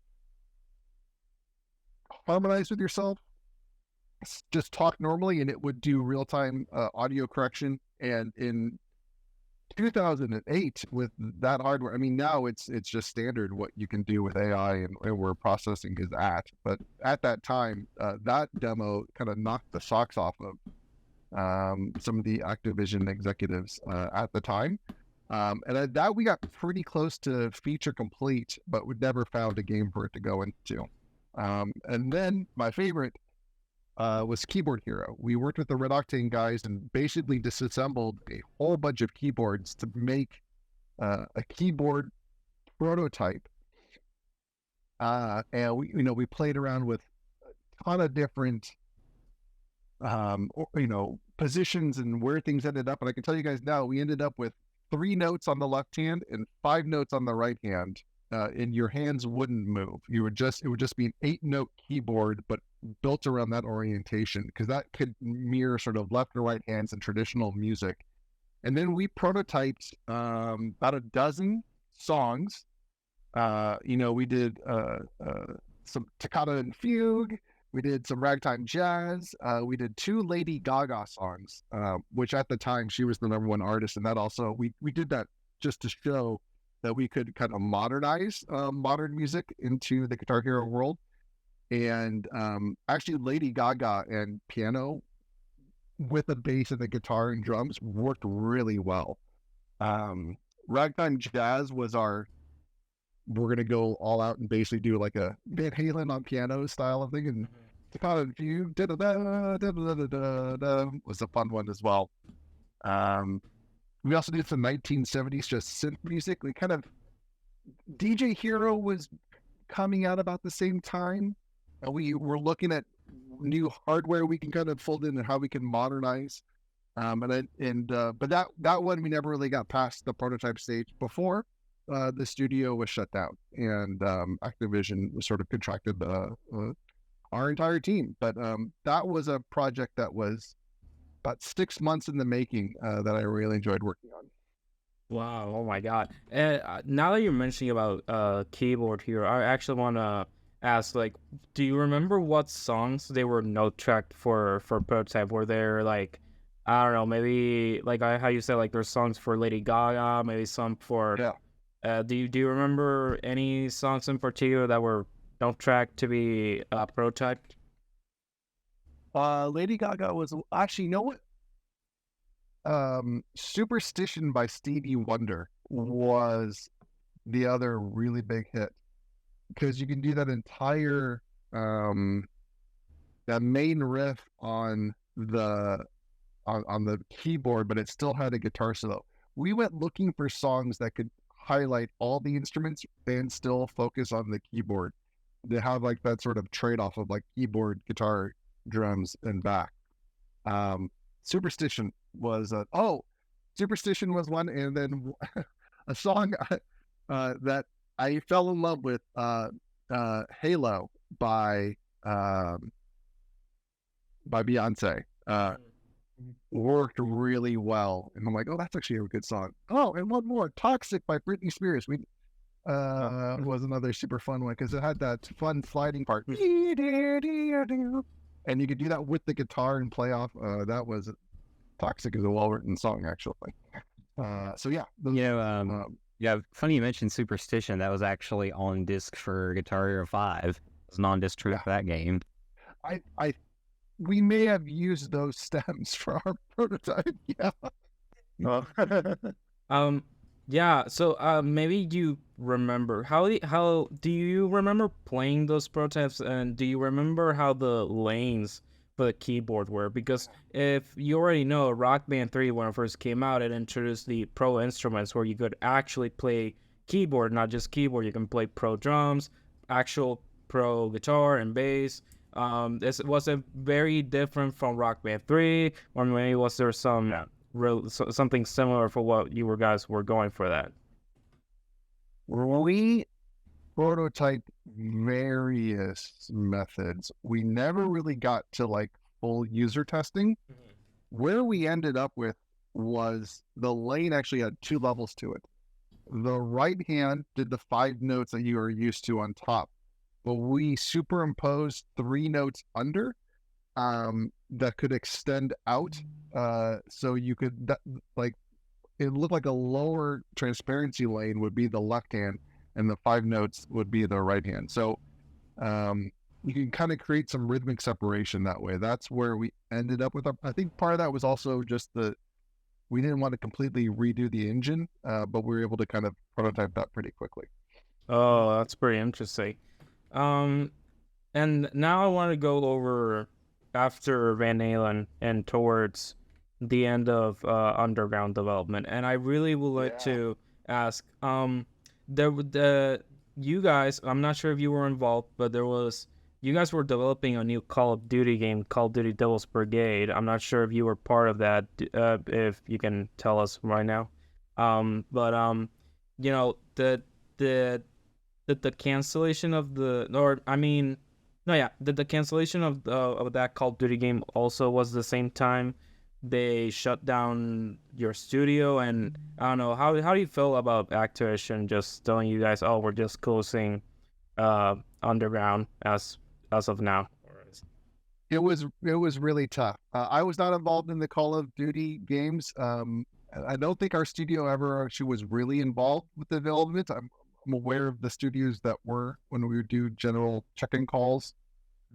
harmonize with yourself, just talk normally, and it would do real-time audio correction. And in 2008, with that hardware, I mean, now it's just standard what you can do with AI and where processing is at. But at that time, that demo kind of knocked the socks off of some of the Activision executives at the time. And at that we got pretty close to feature complete, but we never found a game for it to go into. And then my favorite was Keyboard Hero. We worked with the Red Octane guys and basically disassembled a whole bunch of keyboards to make a keyboard prototype. And we played around with a ton of different positions and where things ended up. And I can tell you guys now, we ended up with 3 notes on the left hand and 5 notes on the right hand. And your hands wouldn't move. It would just be an 8-note keyboard, but built around that orientation, because that could mirror sort of left or right hands in traditional music. And then we prototyped about a dozen songs. We did some toccata and fugue. We did some ragtime jazz. We did 2 Lady Gaga songs, which at the time she was the #1 artist, and that also we did that just to show that we could kind of modernize modern music into the Guitar Hero world. And actually, Lady Gaga and piano with the bass and the guitar and drums worked really well. Ragtime jazz was we're gonna go all out and basically do like a Van Halen on piano style of thing, and toccata and fugue was a fun one as well. We also did some 1970s just synth music. We kind of DJ Hero was coming out about the same time, and we were looking at new hardware we can kind of fold in and how we can modernize. But that one we never really got past the prototype stage before the studio was shut down, and Activision was sort of contracted our entire team. But that was a project that was about 6 months in the making that I really enjoyed working on. Wow! Oh my God! Now that you're mentioning about Keyboard Hero, I actually want to ask, like, do you remember what songs they were note tracked for prototype? Were there like, I don't know, maybe like how you said, like there's songs for Lady Gaga, maybe some for do you remember any songs in particular that were note tracked to be prototyped? Lady Gaga was actually, you know what? Superstition by Stevie Wonder was the other really big hit, because you can do that entire that main riff on the keyboard, but it still had a guitar solo. We went looking for songs that could highlight all the instruments and still focus on the keyboard. They have like that sort of trade-off of like keyboard, guitar, drums, and back. Superstition was Superstition was one, and then a song that I fell in love with, Halo by Beyonce. Worked really well, and I'm like, oh, that's actually a good song. Oh, and one more, Toxic by Britney Spears. Was another super fun one because it had that fun sliding part, and you could do that with the guitar and play off. That was Toxic is a well-written song, actually. So yeah, yeah, funny you mentioned Superstition. That was actually on disc for Guitar Hero 5. It was an on-disc track for that game. We may have used those stems for our prototype. Yeah. Yeah. So maybe you remember how do you remember playing those prototypes, and do you remember how the lanes for the keyboard were? Because if you already know, Rock Band 3, when it first came out, it introduced the pro instruments where you could actually play keyboard, not just keyboard. You can play pro drums, actual pro guitar and bass. This was a very different from Rock Band 3, or maybe was there something similar for what you guys were going for that? We prototyped various methods. We never really got to like full user testing. Where we ended up with was the lane actually had 2 levels to it. The right hand did the 5 notes that you are used to on top, but we superimposed 3 notes under that could extend out, so you could it looked like a lower transparency lane would be the left hand, and the 5 notes would be the right hand. So you can kind of create some rhythmic separation that way. That's where we ended up with. I think part of that was also just we didn't want to completely redo the engine, but we were able to kind of prototype that pretty quickly. Oh, that's pretty interesting. And now I want to go over after Van Halen and towards the end of underground development, and I really would like to ask, you guys, I'm not sure if you were involved, but you guys were developing a new Call of Duty game, Call of Duty Devil's Brigade. I'm not sure if you were part of that, if you can tell us right now. You know, the cancellation of the cancellation of that Call of Duty game also was the same time they shut down your studio, and I don't know, how do you feel about Activision just telling you guys, oh, we're just closing Underground as of now? It was really tough. I was not involved in the Call of Duty games. I don't think our studio ever actually was really involved with the development. I'm aware of the studios that were when we would do general check-in calls.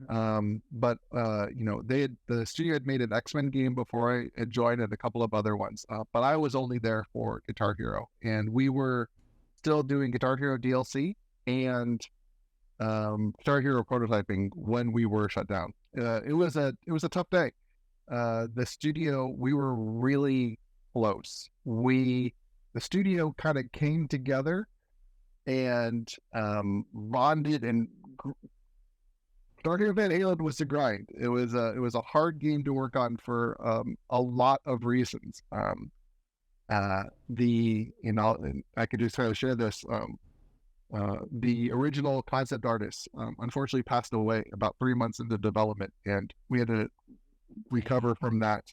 But the studio had made an X-Men game before I had joined, and a couple of other ones. But I was only there for Guitar Hero, and we were still doing Guitar Hero DLC and Guitar Hero prototyping when we were shut down. It was a tough day. The studio, we were really close. The studio kind of came together and bonded, and Guitar Hero Van Halen was the grind. It was a hard game to work on for a lot of reasons. I could just kind of share this. The original concept artist unfortunately passed away about 3 months into development, and we had to recover from that.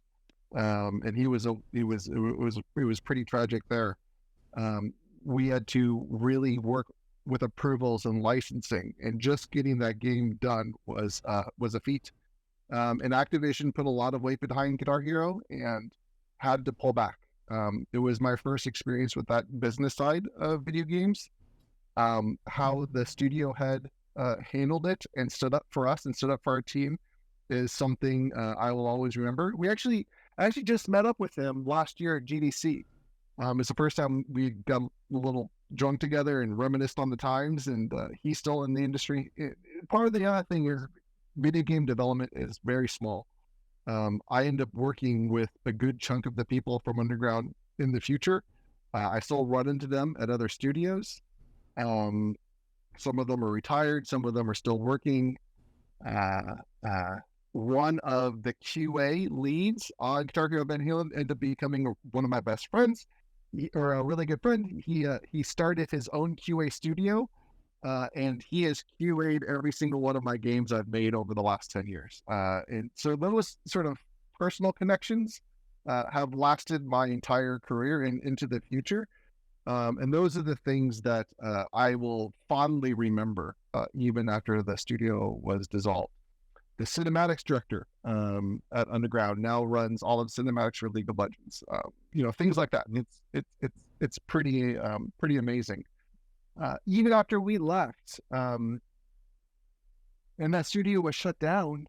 And it was pretty tragic there. We had to really work with approvals and licensing, and just getting that game done was a feat. And Activision put a lot of weight behind Guitar Hero and had to pull back. It was my first experience with that business side of video games. How the studio had handled it and stood up for us and stood up for our team is something I will always remember. I actually just met up with him last year at GDC. It's the first time we got a little drunk together and reminisced on the times, and he's still in the industry. Part of the other thing is video game development is very small. I end up working with a good chunk of the people from Underground in the future. I still run into them at other studios. Some of them are retired, some of them are still working. One of the QA leads on Guitar Hero Van Halen ended up becoming one of my best friends, or a really good friend. He started his own QA studio, and he has QA'd every single one of my games I've made over the last 10 years. And so those sort of personal connections have lasted my entire career and into the future. And those are the things that I will fondly remember even after the studio was dissolved. The cinematics director at Underground now runs all of cinematics for League of Legends. Things like that. And it's pretty amazing. Even after we left, and that studio was shut down,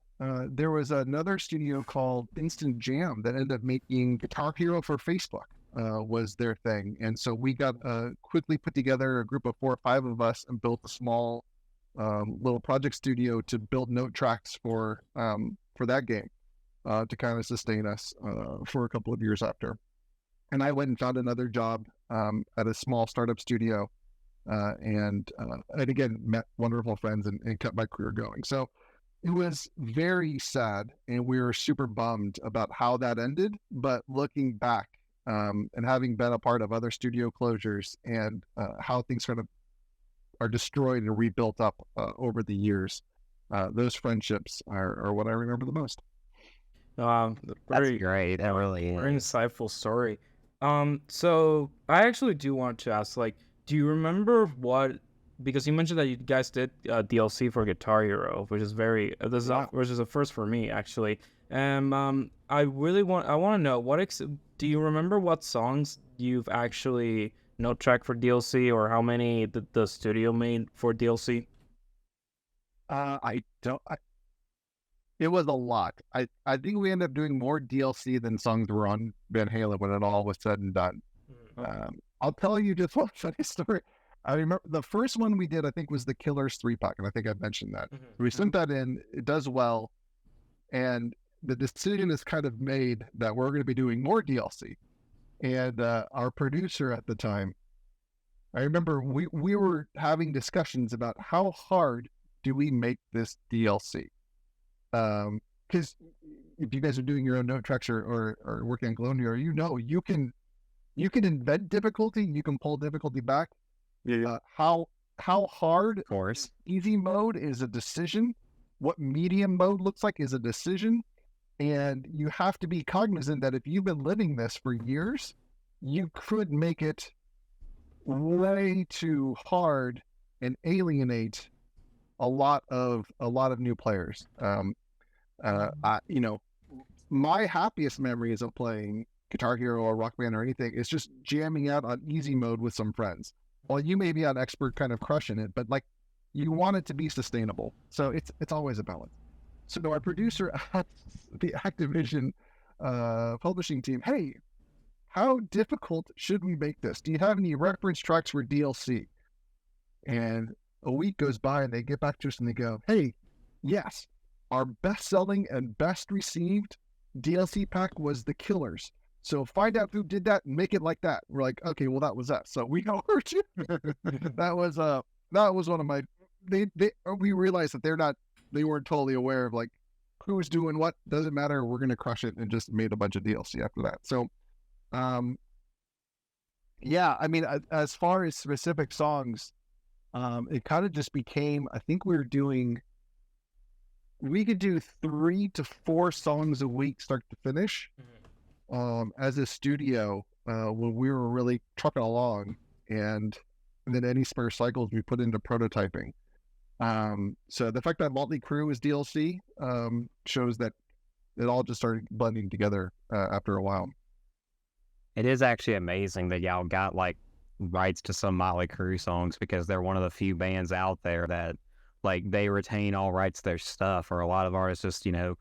there was another studio called Instant Jam that ended up making Guitar Hero for Facebook. Was their thing, and so we got quickly put together a group of 4 or 5 of us and built a small little project studio to build note tracks for that game to kind of sustain us for a couple of years after. And I went and found another job at a small startup studio, and again met wonderful friends and kept my career going. So it was very sad, and we were super bummed about how that ended. But looking back, and having been a part of other studio closures and how things kind of are destroyed and rebuilt up over the years, those friendships are what I remember the most. That's great. That really is. Very insightful story. So I actually do want to ask, do you remember because you mentioned that you guys did DLC for Guitar Hero, which is which is a first for me actually. And I want to know do you remember what songs you've actually note tracked for DLC, or how many the studio made for DLC? I don't. It was a lot. I think we ended up doing more DLC than songs were on Van Halen when it all was said and done. I'll tell you just one funny story. I remember the first one we did, I think, was the Killers 3-pack, and I think I mentioned that. We sent that in. It does well, and the decision is kind of made that we're going to be doing more DLC. And our producer at the time, I remember we were having discussions about how hard do we make this DLC. Because if you guys are doing your own note tracks or working on Colonial, you can embed difficulty, you can pull difficulty back. Yeah. How hard, Of course. easy mode is a decision. What medium mode looks like is a decision. And you have to be cognizant that if you've been living this for years, you could make it way too hard and alienate a lot of new players. My happiest memories of playing Guitar Hero or Rock Band or anything is just jamming out on easy mode with some friends. Well, you may be on expert kind of crushing it, but like you want it to be sustainable. So it's always a balance. So our producer asks the Activision publishing team, hey, how difficult should we make this? Do you have any reference tracks for DLC? And a week goes by and they get back to us and they go, hey, yes, our best-selling and best received DLC pack was The Killers. So find out who did that and make it like that. We're like, okay, well, that was us. So we heard you. that was one of my, we realized that they weren't totally aware of like who's doing what. Doesn't matter. We're going to crush it, and just made a bunch of DLC after that. So, yeah, I mean, as far as specific songs, it kind of just became, I think we could do 3 to 4 songs a week, start to finish, as a studio, when we were really trucking along, and then any spare cycles we put into prototyping. So the fact that Motley Crue is DLC, shows that it all just started blending together, after a while. It is actually amazing that y'all got like rights to some Motley Crue songs, because they're one of the few bands out there that like they retain all rights to their stuff, or a lot of artists just, the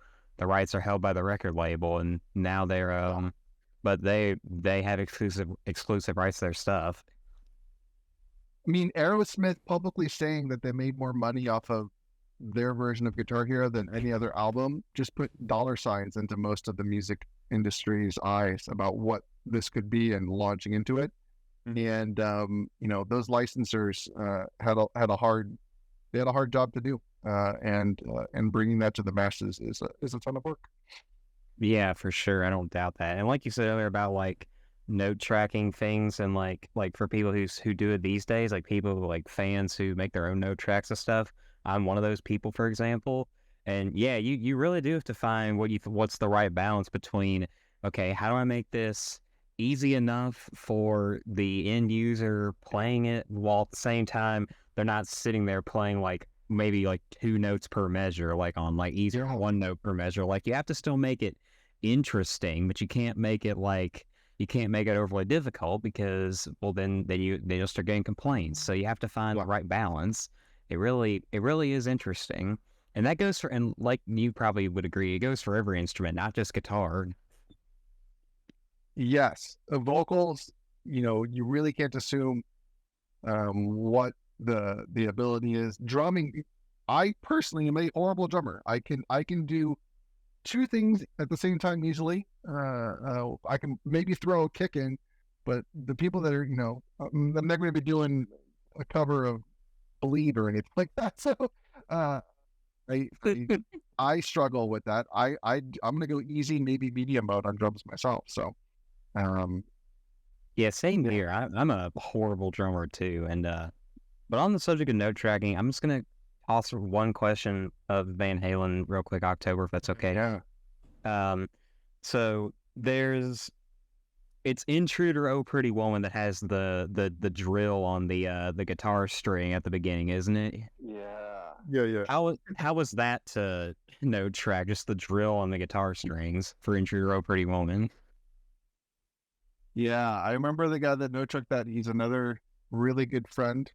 rights are held by the record label, and now they're but they have exclusive rights to their stuff. I mean, Aerosmith publicly saying that they made more money off of their version of Guitar Hero than any other album just put dollar signs into most of the music industry's eyes about what this could be and launching into it. And those licensors had a hard job to do, and bringing that to the masses is a ton of work. Yeah, for sure. I don't doubt that. And like you said earlier about like note tracking things, and like for people who do it these days, like people like fans who make their own note tracks and stuff. I'm one of those people, for example. And yeah, you really do have to find what's the right balance between, okay, how do I make this easy enough for the end user playing it, while at the same time they're not sitting there playing like maybe like 2 notes per measure, like on like easy 1 note per measure. Like you have to still make it interesting, but you can't make it overly difficult, because then they just start getting complaints. So you have to find the right balance. It really is interesting. And that goes for, and like you probably would agree, it goes for every instrument, not just guitar. Yes. Vocals, you really can't assume what the ability is. Drumming, I personally am a horrible drummer. I can do 2 things at the same time easily. I can maybe throw a kick in, but the people that are, I'm not going to be doing a cover of Bleed or anything like that. So I struggle with that. I'm going to go easy, maybe medium mode on drums myself. So yeah, same here. I'm a horrible drummer too. And but on the subject of note tracking, I'm just going to toss one question of Van Halen real quick, October, if that's okay. Yeah. So it's Intruder, Oh Pretty Woman that has the drill on the guitar string at the beginning, isn't it? Yeah. How was that to note track, just the drill on the guitar strings for Intruder, Oh Pretty Woman? Yeah, I remember the guy that note tracked that. He's another really good friend.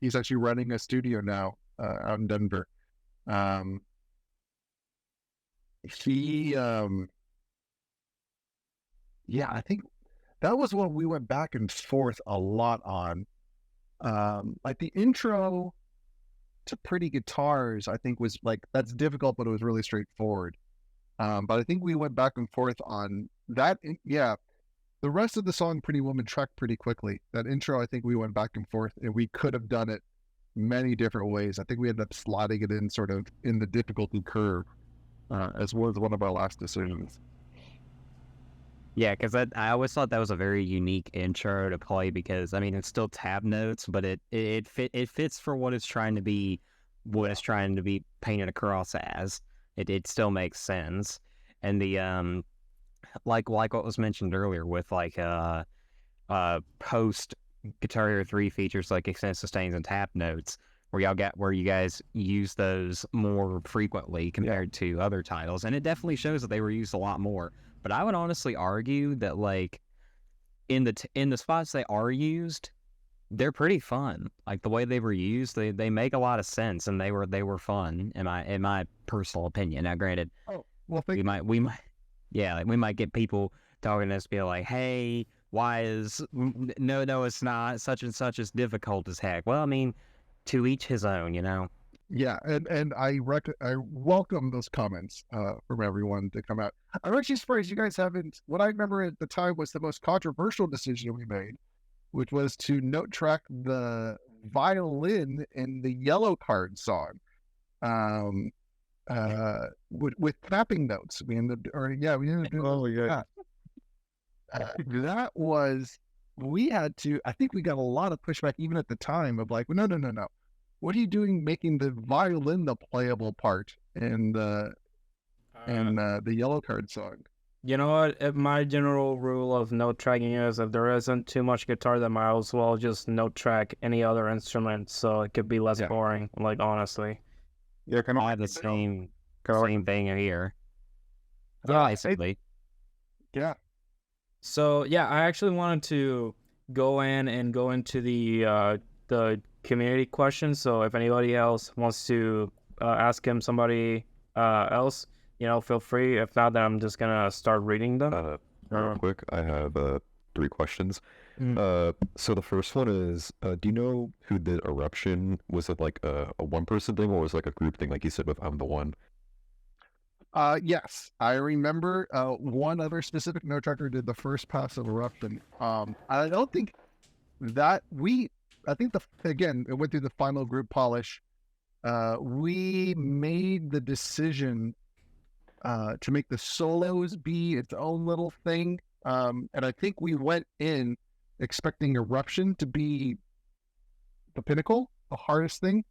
He's actually running a studio now out in Denver. I think that was what we went back and forth a lot on. Like the intro to Pretty Guitars, I think was like, that's difficult, but it was really straightforward. But I think we went back and forth on that. Yeah. The rest of the song, Pretty Woman, tracked pretty quickly. That intro, I think we went back and forth, and we could have done it many different ways. I think we ended up slotting it in sort of in the difficulty curve, as was one of our last decisions. Yeah, because I always thought that was a very unique intro to play, because I mean it's still tab notes, but it fits for what it's trying to be painted across as. It still makes sense. And the like what was mentioned earlier with like post Guitar Hero 3 features like extended sustains and tap notes, where you guys use those more frequently compared to other titles, and it definitely shows that they were used a lot more. But I would honestly argue that like in the spots they are used, they're pretty fun. Like the way they were used, they make a lot of sense, and they were fun in my personal opinion. Now, granted, we might like, we might get people talking to us, be like, hey, why is no, it's not, such and such is difficult as heck. Well, I mean, to each his own, you know. Yeah, and I welcome those comments from everyone to come out. I'm actually surprised you guys haven't. What I remember at the time was the most controversial decision we made, which was to note track the violin in the Yellow Card song, with tapping notes. We ended up doing. Oh yeah. That was, we had to. I think we got a lot of pushback even at the time of like, no. What are you doing making the violin the playable part in the Yellow Card song? You know what? My general rule of note tracking is if there isn't too much guitar, then might as well just note track any other instrument, so it could be less boring. Like, honestly. Yeah, kind of. I have the same thing here. Yeah, basically. Yeah. So yeah, I actually wanted to go into the community questions. So if anybody else wants to ask him somebody else, feel free. If not, then I'm just gonna start reading them. Real quick, I have 3 questions. So the first one is, do you know who did Eruption? Was it like a one-person thing, or was it like a group thing, like you said with I'm the One? Yes, I remember one other specific note tracker did the first pass of Eruption. I don't think that again, it went through the final group polish. We made the decision to make the solos be its own little thing. And I think we went in expecting Eruption to be the pinnacle, the hardest thing.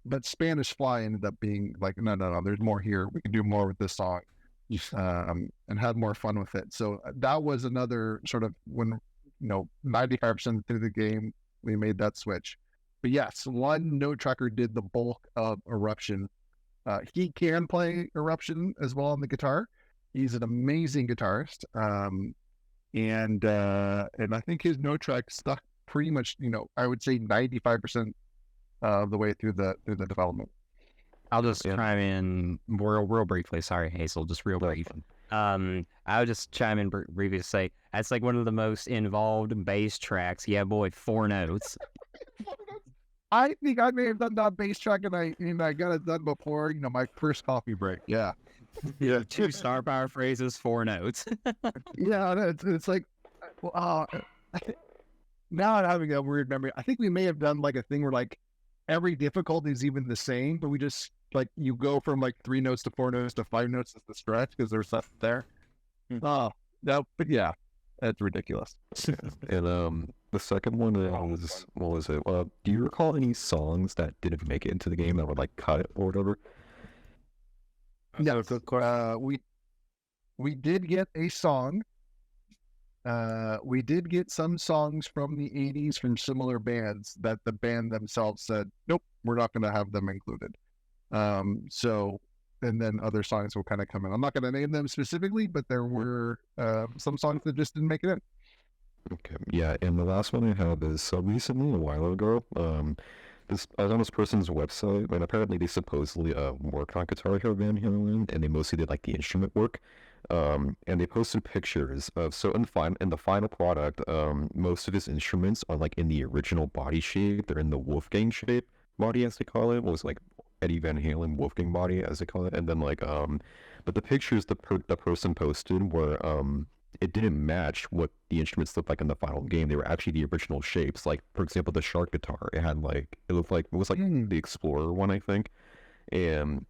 But Spanish Fly ended up being like, no, there's more here. We can do more with this song, and have more fun with it. So that was another sort of when, 95% through the game, we made that switch. But yes, one note tracker did the bulk of Eruption. He can play Eruption as well on the guitar. He's an amazing guitarist. And I think his note track stuck pretty much, I would say 95% of the way through the development. I'll just chime in real briefly. Sorry, Hazel, just real brief. I'll just chime in briefly to say that's like one of the most involved bass tracks. Yeah, boy, 4 notes. I think I may have done that bass track, and I got it done before, my first coffee break. Yeah. Yeah, 2 star power phrases, 4 notes. Yeah, it's like, now I'm having a weird memory. I think we may have done like a thing where like every difficulty is even the same, but we just like you go from like 3 notes to 4 notes to 5 notes as the stretch because there's stuff there. No, but yeah, that's ridiculous. And the second one is, what was it? Do you recall any songs that didn't make it into the game that were like cut or whatever? Yeah, we did get a song. We did get some songs from the 80s from similar bands that the band themselves said, nope, we're not going to have them included. And then other songs will kind of come in. I'm not going to name them specifically, but there were some songs that just didn't make it in. Okay, yeah, and the last one I have is, so recently, a while ago, I was on this person's website, and apparently they supposedly worked on Guitar Hero Van Halen, and they mostly did like the instrument work. And they posted pictures of, so in the final product, most of his instruments are like in the original body shape. They're in the Wolfgang shape body, as they call it. It was like Eddie Van Halen Wolfgang body, as they call it. And then like, but the pictures the person posted were, it didn't match what the instruments looked like in the final game. They were actually the original shapes. Like, for example, the shark guitar, it was like the Explorer one, I think. And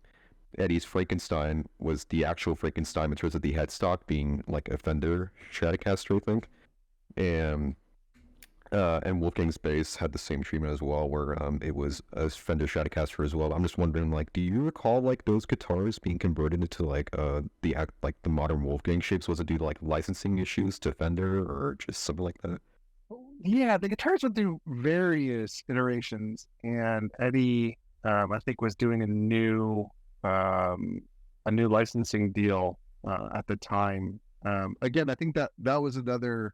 Eddie's Frankenstein was the actual Frankenstein in terms of the headstock being like a Fender Stratocaster, I think. And And Wolfgang's bass had the same treatment as well, where it was a Fender Stratocaster as well. I'm just wondering, like, do you recall like those guitars being converted into like the modern Wolfgang shapes? Was it due to like licensing issues to Fender or just something like that? Yeah, the guitars went through various iterations, and Eddie, I think, was doing a new licensing deal at the time. Again, I think that was another.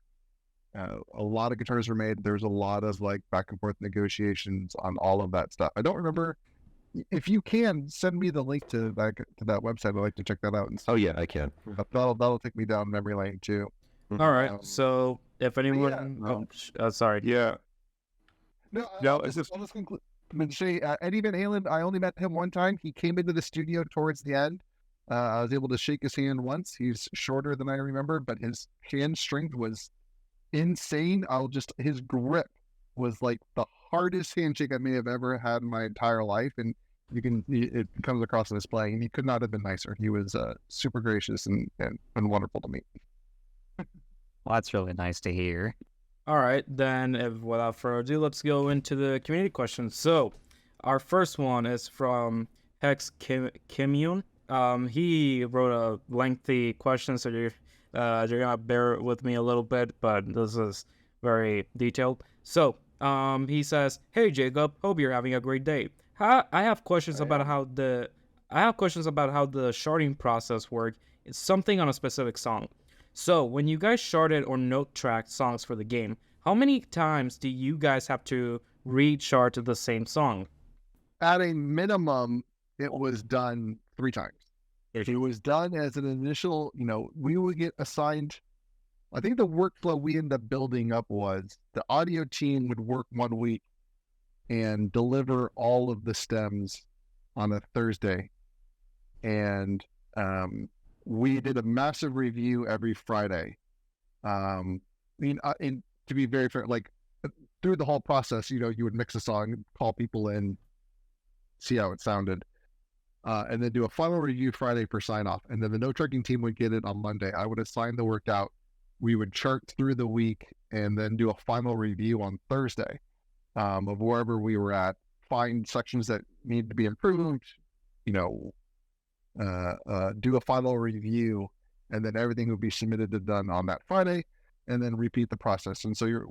A lot of guitars were made. There's a lot of like back and forth negotiations on all of that stuff. I don't remember. If you can send me the link to that website, I'd like to check that out. And Oh yeah, I can. that'll take me down memory lane too. All right. Um, So if anyone, sorry. Yeah. No, No, I'll it's just- just conclude. I mean, say Eddie Van Halen. I only met him one time. He came into the studio towards the end. I was able to shake his hand once. He's shorter than I remember, but his hand strength was insane. His grip was like the hardest handshake I may have ever had in my entire life, and it comes across in his playing. And he could not have been nicer. He was super gracious and wonderful to meet. Well, that's really nice to hear. All right, then, without further ado, let's go into the community questions. So, our first one is from Hex Kimyun. He wrote a lengthy question, so you're gonna bear with me a little bit, but this is very detailed. So, he says, "Hey Jacob, hope you're having a great day. I have questions about how the sharding process works. It's something on a specific song. So, when you guys sharded or note tracked songs for the game, how many times do you guys have to re-shard to the same song?" At a minimum, it was done 3 times. It was done as an initial, we would get assigned. I think the workflow we ended up building up was the audio team would work 1 week and deliver all of the stems on a Thursday. And we did a massive review every Friday. And to be very fair, like through the whole process, you would mix a song, call people in, see how it sounded. And then do a final review Friday for sign off. And then the note tracking team would get it on Monday. I would assign the work out. We would chart through the week and then do a final review on Thursday of wherever we were at, find sections that need to be improved, do a final review, and then everything would be submitted and done on that Friday, and then repeat the process. And so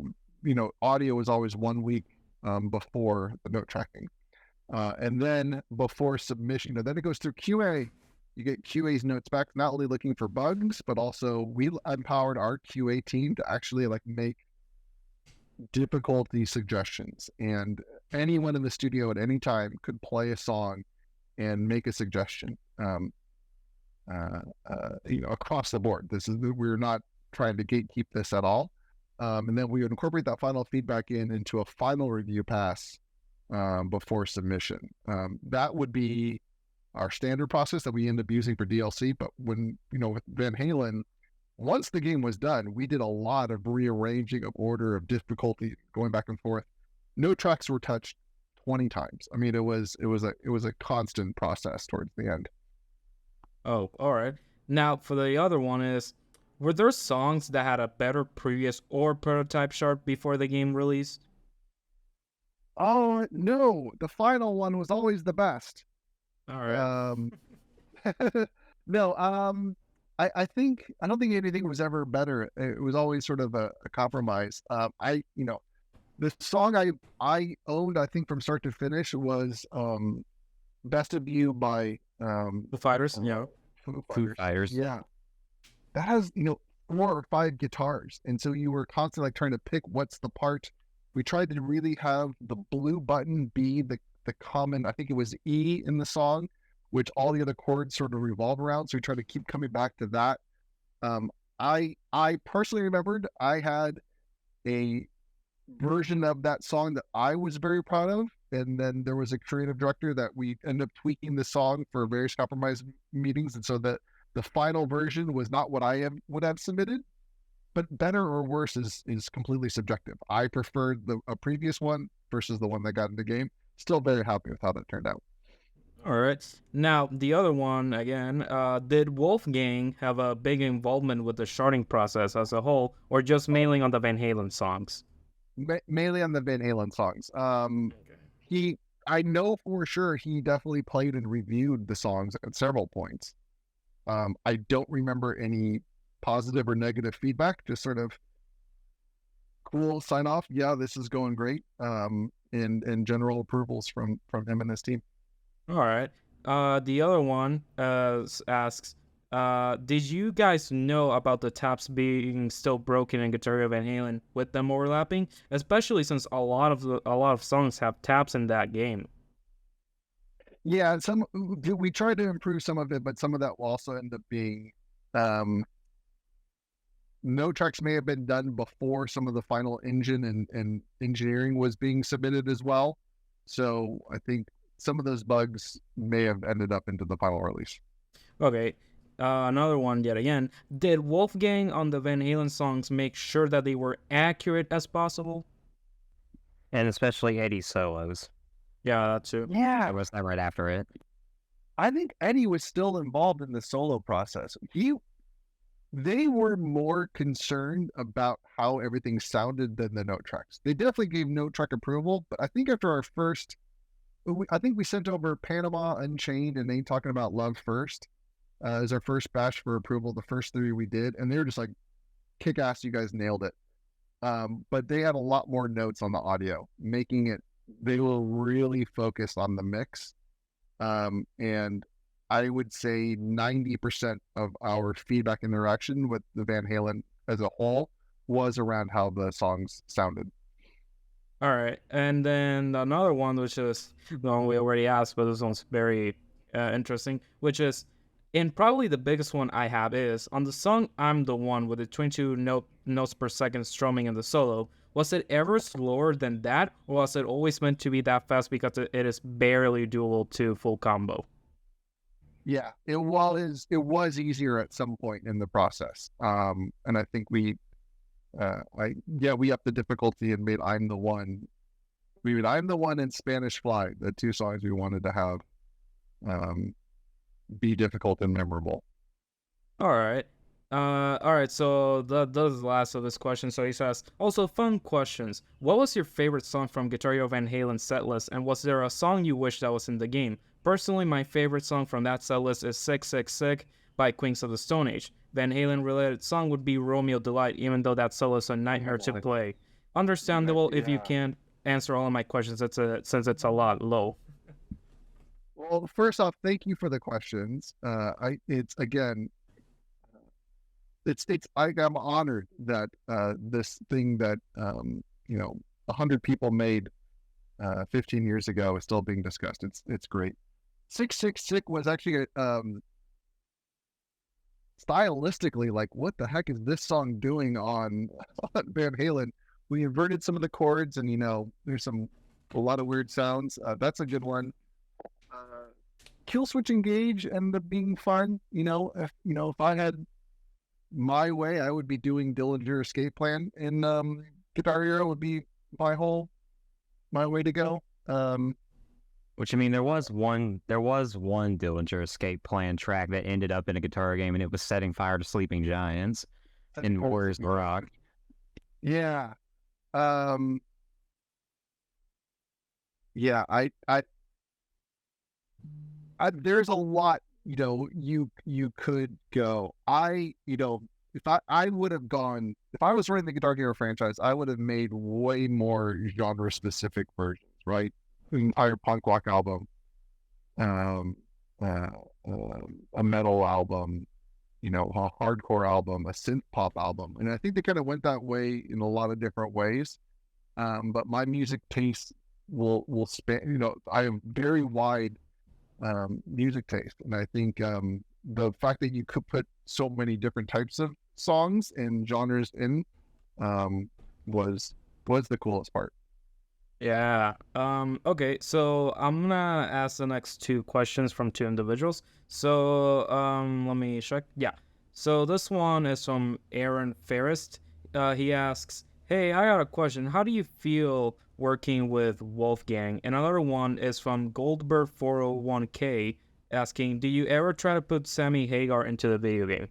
audio is always 1 week before the note tracking. And then before submission, then it goes through QA. You get QA's notes back, not only looking for bugs, but also we empowered our QA team to actually make difficulty suggestions. And anyone in the studio at any time could play a song and make a suggestion across the board. We're not trying to gatekeep this at all. And then we would incorporate that final feedback into a final review pass before submission. That would be our standard process that we end up using for DLC. But when, with Van Halen, once the game was done, we did a lot of rearranging of order, of difficulty, going back and forth. No tracks were touched 20 times. I mean, it was a constant process towards the end. Oh, all right. Now, for the other one is, were there songs that had a better previous or prototype shard before the game released? Oh, no. The final one was always the best. All right. No, I don't think anything was ever better. It was always sort of a compromise. The song I owned, I think from start to finish was Best of You by The Fighters, yeah. Foo Fighters. Yeah. That has, 4 or 5 guitars. And so you were constantly trying to pick what's the part. We tried to really have the blue button be the common, I think it was E in the song, which all the other chords sort of revolve around. So we tried to keep coming back to that. I personally remembered I had a version of that song that I was very proud of. And then there was a creative director that we ended up tweaking the song for various compromise meetings. And so the final version was not what I would have submitted, but better or worse is completely subjective. I preferred a previous one versus the one that got in the game. Still very happy with how that turned out. All right. Now, the other one, again, did Wolfgang have a big involvement with the sharding process as a whole, or just mainly on the Van Halen songs? mainly on the Van Halen songs. I know for sure he definitely played and reviewed the songs at several points. I don't remember any positive or negative feedback, just sort of cool sign off. Yeah, this is going great. And general approvals from him and his team. All right. The other one asks, did you guys know about the taps being still broken in Guitar Hero Van Halen with them overlapping? Especially since a lot of songs have taps in that game. Yeah, we tried to improve some of it, but some of that will also end up being note tracks may have been done before some of the final engine and engineering was being submitted as well. So I think some of those bugs may have ended up into the final release. Okay. Another one yet again. Did Wolfgang on the Van Halen songs make sure that they were accurate as possible? And especially Eddie's solos. Yeah, that too. Yeah, I was that right after it. I think Eddie was still involved in the solo process. They were more concerned about how everything sounded than the note tracks. They definitely gave note track approval, but I think after our first, I think we sent over Panama Unchained and Ain't Talking About Love first as our first batch for approval. The first 3 we did, and they were just like, kick ass, you guys nailed it. But they had a lot more notes on the audio, making it, they were really focused on the mix. And I would say 90% of our feedback interaction with the Van Halen as a whole was around how the songs sounded. All right. And then another one, which is the one we already asked, but this one's very interesting, which is, and probably the biggest one I have is, on the song I'm the One with the 22 notes per second strumming in the solo, was it ever slower than that, or was it always meant to be that fast because it is barely doable to full combo? Yeah, it was easier at some point in the process. And I think we upped the difficulty and made I'm the One. We made I'm the One and Spanish Fly, the 2 songs we wanted to have be difficult and memorable. All right. So that is the last of this question. So he says, also fun questions. What was your favorite song from Guitar Hero Van Halen setlist, and was there a song you wish that was in the game? Personally, my favorite song from that setlist is Sick Sick Sick by Queens of the Stone Age. Van Halen related song would be Romeo Delight, even though that solo is a nightmare to play. Understandable if you can't answer all of my questions, since it's a lot low. Well, first off, thank you for the questions. I'm honored that this thing that 100 people made 15 years ago is still being discussed. It's great. 666 was actually stylistically like, what the heck is this song doing on Van Halen? We inverted some of the chords, and there's a lot of weird sounds. That's a good one. Kill Switch Engage ended up being fun. If I had my way, I would be doing Dillinger Escape Plan, and Guitar Hero would be my way to go. Which, I mean, there was one Dillinger Escape Plan track that ended up in a guitar game, and it was Setting Fire to Sleeping Giants in Warriors of the Rock. Yeah. Yeah, I there's a lot, you could go. If I would have gone, if I was running the Guitar Hero franchise, I would have made way more genre specific versions, right? The entire punk rock album, a metal album, a hardcore album, a synth pop album. And I think they kind of went that way in a lot of different ways. But my music taste will span, I have very wide music taste. And I think the fact that you could put so many different types of songs and genres in was the coolest part. Yeah. Okay, so I'm gonna ask the next 2 questions from 2 individuals. So let me check. Yeah. So this one is from Aaron Ferrist. He asks, hey, I got a question. How do you feel working with Wolfgang? And another one is from Goldberg 401k asking, do you ever try to put Sammy Hagar into the video game?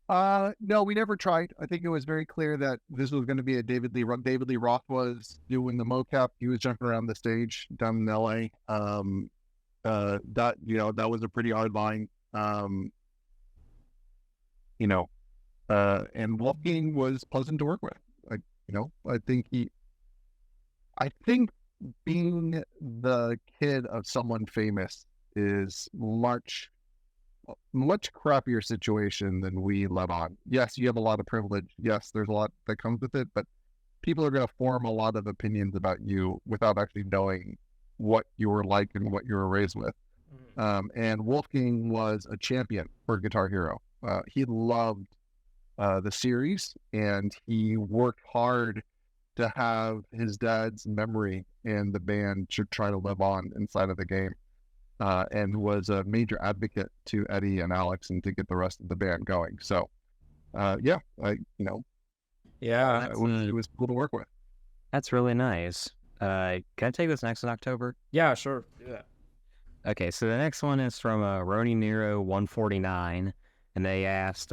No, we never tried. I think it was very clear that this was going to be a David Lee. David Lee Roth was doing the mocap. He was jumping around the stage down in LA. That was a pretty hard line. And Wolfgang was pleasant to work with. I think being the kid of someone famous is much crappier situation than we let on. Yes, you have a lot of privilege. Yes, there's a lot that comes with it, but people are going to form a lot of opinions about you without actually knowing what you were like and what you were raised with. And Wolfgang was a champion for Guitar Hero. He loved the series, and he worked hard to have his dad's memory and the band should try to live on inside of the game. And was a major advocate to Eddie and Alex and to get the rest of the band going. So, it was cool to work with. That's really nice. Can I take this next in October? Yeah, sure. Yeah. Okay, so the next one is from Roni Nero 149, and they asked,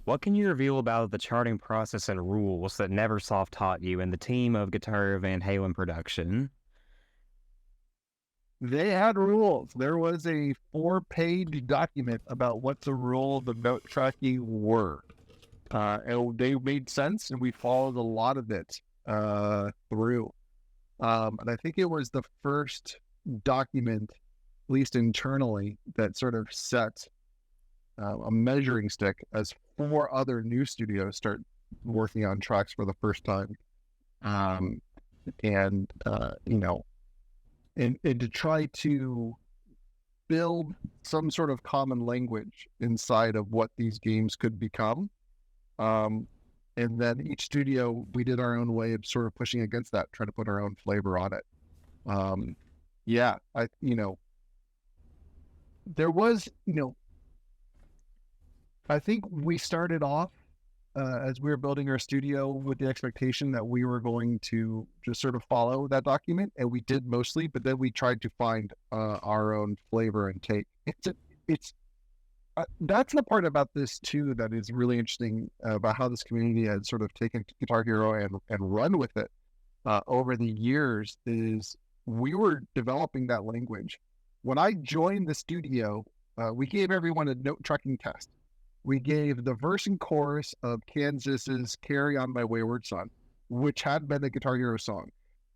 what can you reveal about the charting process and rules that Neversoft taught you and the team of Guitar Hero Van Halen production? They had rules. There was a 4-page document about what the rules of note tracking were. And they made sense, and we followed a lot of it through. And I think it was the first document, at least internally, that sort of set a measuring stick as 4 other new studios start working on tracks for the first time. And to try to build some sort of common language inside of what these games could become. And then each studio, we did our own way of sort of pushing against that, trying to put our own flavor on it. There was, I think we started off as we were building our studio with the expectation that we were going to just sort of follow that document, and we did mostly, but then we tried to find our own flavor and take. That's the part about this too that is really interesting about how this community has sort of taken Guitar Hero and run with it over the years. Is we were developing that language. When I joined the studio, we gave everyone a note tracking test. We gave the verse and chorus of Kansas's "Carry On My Wayward Son," which had been a Guitar Hero song.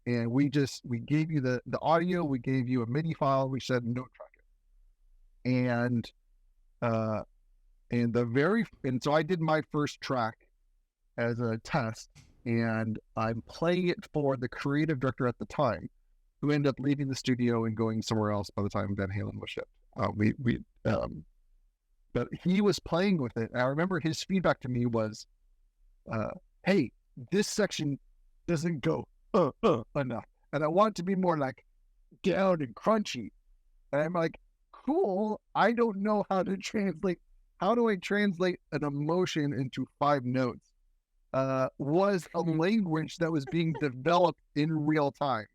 And we gave you the audio, we gave you a MIDI file, we said note track it. And so I did my first track as a test, and I'm playing it for the creative director at the time, who ended up leaving the studio and going somewhere else by the time Van Halen was shipped. But he was playing with it. And I remember his feedback to me was, hey, this section doesn't go enough. And I want it to be more like down and crunchy. And I'm like, cool. I don't know how to translate. How do I translate an emotion into 5 notes? Was a language that was being developed in real time.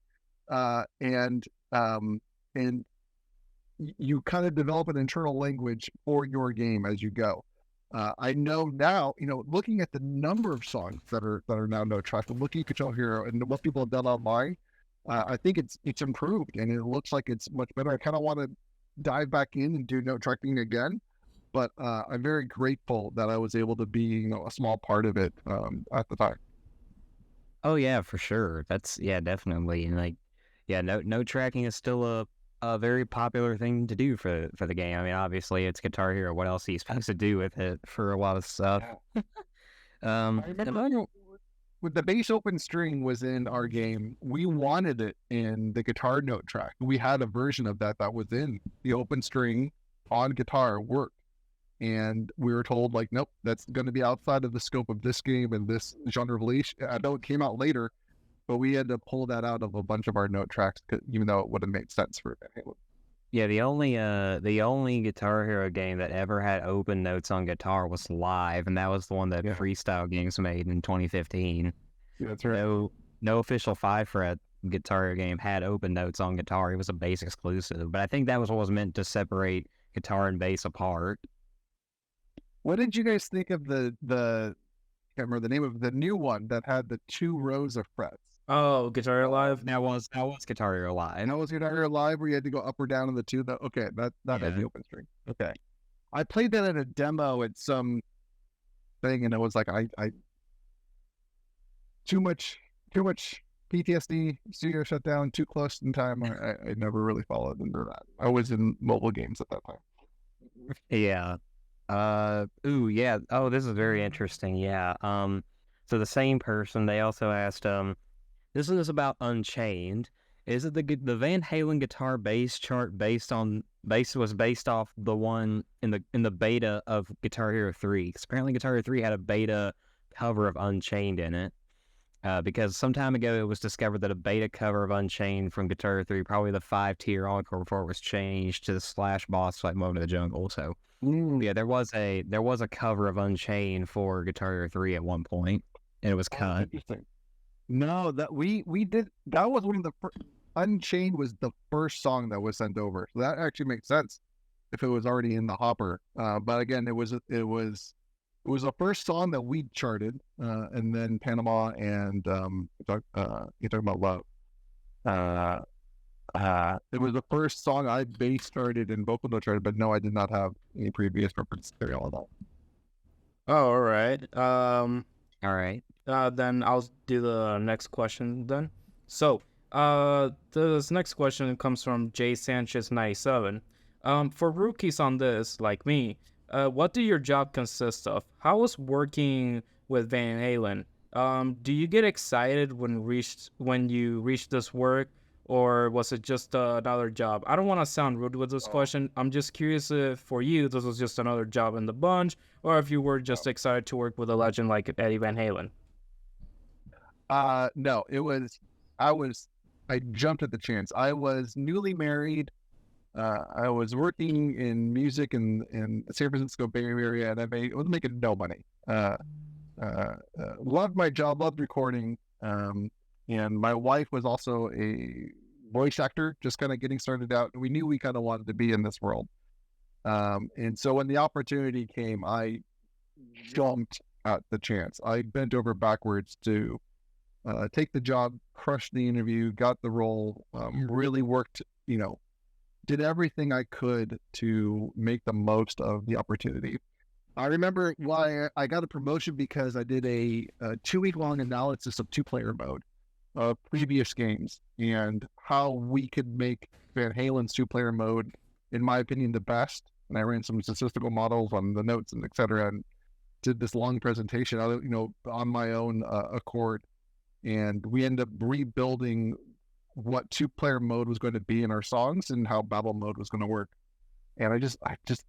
And you kind of develop an internal language for your game as you go. I know now, looking at the number of songs that are now note tracked, looking at Guitar Hero and what people have done online, I think it's improved and it looks like it's much better. I kind of want to dive back in and do note tracking again, but I'm very grateful that I was able to be a small part of it at the time. Oh yeah, for sure. That's definitely. And note tracking is still a very popular thing to do for the game. I mean, obviously it's Guitar Hero. What else are you supposed to do with it for a lot of stuff? I remember with the bass open string was in our game. We wanted it in the guitar note track. We had a version of that was in the open string on guitar worked. And we were told nope, that's going to be outside of the scope of this game and this genre of release. I know it came out later, but we had to pull that out of a bunch of our note tracks, even though it would have made sense for Van Halen. Yeah, the only Guitar Hero game that ever had open notes on guitar was Live, and that was the one that Freestyle Games made in 2015. Yeah, that's right. No official 5-fret Guitar Hero game had open notes on guitar. It was a bass exclusive, but I think that was what was meant to separate guitar and bass apart. What did you guys think of the I can't remember the name of the new one that had the 2 rows of frets? Oh, Guitar Hero Live. That was Guitar Hero Live. And that was Guitar Hero Live where you had to go up or down on the 2. Okay, that had the open string. Okay, I played that at a demo at some thing, and it was like I too much PTSD. Studio shut down too close in time. I never really followed into that. I was in mobile games at that time. Yeah. Yeah. Oh, this is very interesting. Yeah. So the same person, they also asked, this is about Unchained. Is it the Van Halen guitar bass chart was based off the one in the beta of Guitar Hero 3? Because apparently Guitar Hero 3 had a beta cover of Unchained in it. Because some time ago it was discovered that a beta cover of Unchained from Guitar Hero 3, probably the 5-tier encore before it was changed to the Slash Boss like Moment of the Jungle. So yeah, there was a cover of Unchained for Guitar Hero 3 at one point, and it was cut. Interesting. No, that we did. That was one of the Unchained was the first song that was sent over. So that actually makes sense if it was already in the hopper. But again, it was the first song that we charted, and then Panama and you're talking about Love. It was the first song I bass charted and vocal note charted, but no, I did not have any previous reference material at all. Oh, all right. All right. Then I'll do the next question then. So, this next question comes from J Sanchez 97. For rookies on this, like me, what do your job consist of? How was working with Van Halen? Do you get excited when you reach this work, or was it just another job? I don't want to sound rude with this question. I'm just curious if for you this was just another job in the bunch, or if you were just excited to work with a legend like Eddie Van Halen. No, it was. I jumped at the chance. I was newly married. I was working in music in the San Francisco Bay Area, and I was making no money. Loved my job, loved recording. And my wife was also a voice actor, just kind of getting started out. We knew we kind of wanted to be in this world. And so when the opportunity came, I jumped at the chance. I bent over backwards to take the job, crushed the interview, got the role, really worked, did everything I could to make the most of the opportunity. I remember why I got a promotion because I did a 2-week-long analysis of 2-player mode of previous games and how we could make Van Halen's 2-player mode, in my opinion, the best. And I ran some statistical models on the notes and et cetera, and did this long presentation, on my own accord. And we ended up rebuilding what 2-player mode was going to be in our songs and how battle mode was going to work. And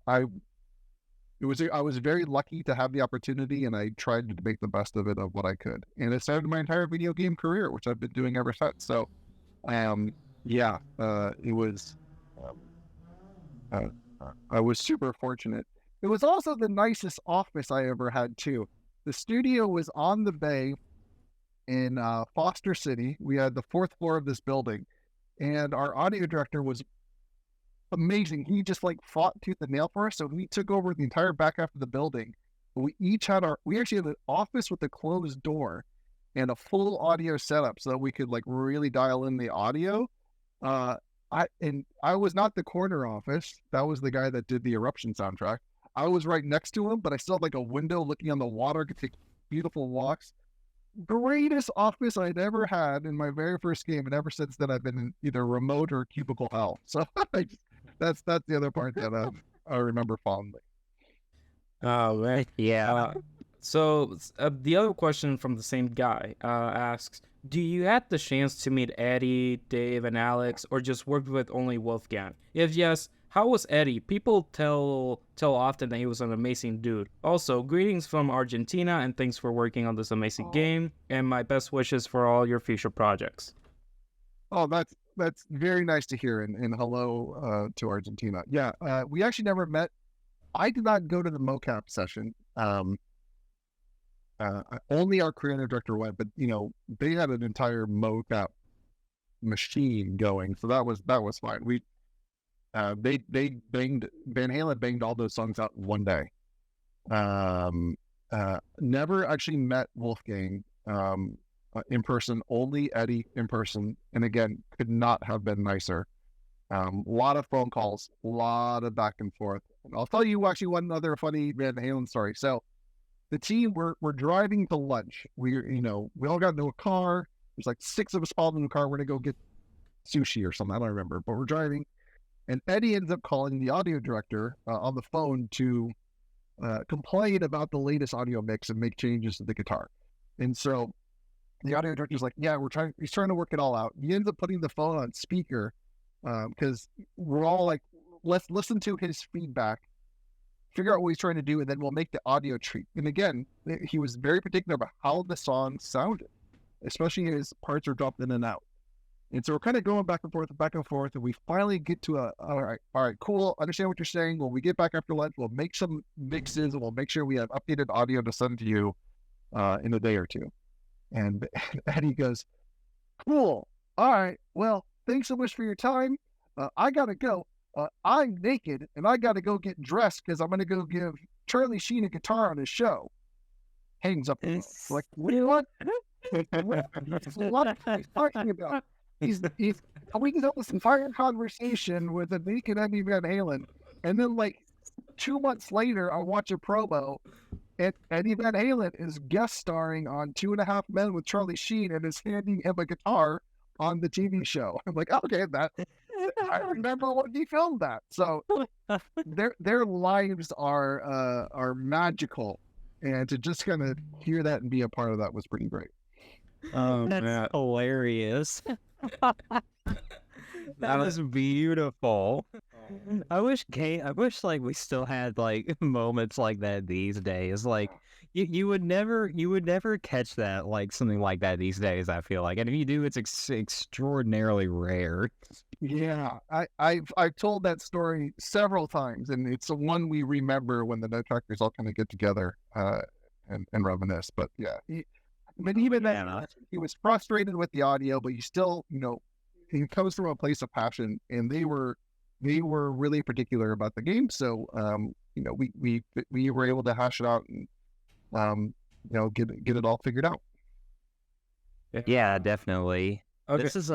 I was very lucky to have the opportunity, and I tried to make the best of it of what I could. And it started my entire video game career, which I've been doing ever since. So, it was, I was super fortunate. It was also the nicest office I ever had too. The studio was on the bay in Foster City. We had the 4th floor of this building, and our audio director was amazing. He just fought tooth and nail for us. So we took over the entire back half of the building. We actually had an office with a closed door and a full audio setup so that we could really dial in the audio. I was not the corner office. That was the guy that did the Eruption soundtrack. I was right next to him, but I still had a window looking on the water, could take beautiful walks. Greatest office I'd ever had in my very first game, and ever since then I've been in either remote or cubicle hell. So that's the other part that I remember fondly. Oh, man. Yeah. So the other question from the same guy asks, do you had the chance to meet Eddie, Dave, and Alex, or just worked with only Wolfgang? If yes, how was Eddie? People tell often that he was an amazing dude. Also, greetings from Argentina, and thanks for working on this amazing game, and my best wishes for all your future projects. Oh, that's very nice to hear, and hello to Argentina. Yeah, we actually never met. I did not go to the mocap session. Only our creative director went, but they had an entire mocap machine going, so that was fine. They banged Van Halen banged all those songs out in one day, Never actually met Wolfgang in person, only Eddie in person. And again, could not have been nicer. A lot of phone calls, a lot of back and forth. And I'll tell you actually one other funny Van Halen story. So the team, we're driving to lunch. We all got into a car. There's like 6 of us all in the car. We're going to go get sushi or something. I don't remember, but we're driving. And Eddie ends up calling the audio director on the phone to complain about the latest audio mix and make changes to the guitar. And so the audio director's like, yeah, he's trying to work it all out. He ends up putting the phone on speaker because we're all like, let's listen to his feedback, figure out what he's trying to do, and then we'll make the audio treat. And again, he was very particular about how the song sounded, especially as parts are dropped in and out. And so we're kind of going back and forth, and we finally get to all right, cool, understand what you're saying. When we get back after lunch, we'll make some mixes, and we'll make sure we have updated audio to send to you in a day or two. And Eddie goes, cool, all right, well, thanks so much for your time. I gotta go. I'm naked, and I gotta go get dressed because I'm gonna go give Charlie Sheen a guitar on his show. Hangs up the phone. Like, what do you want? What are you talking about? He's having this entire conversation with a naked Eddie Van Halen, and then like 2 months later, I watch a promo, and Eddie Van Halen is guest starring on 2.5 Men with Charlie Sheen, and is handing him a guitar on the TV show. I'm like, okay, I remember when he filmed that. So their lives are magical, and to just kind of hear that and be a part of that was pretty great. That's hilarious. That was beautiful. I wish like we still had like moments like that these days. Like you would never catch that, like something like that these days, I feel like. And if you do, it's extraordinarily rare. Yeah, I've told that story several times, and it's the one we remember when the Notetrackers all kind of get together and reminisce. But yeah, even then, he was frustrated with the audio, but he still, he comes from a place of passion, and they were really particular about the game. So, we were able to hash it out and, get it all figured out. Yeah, definitely. Okay. This is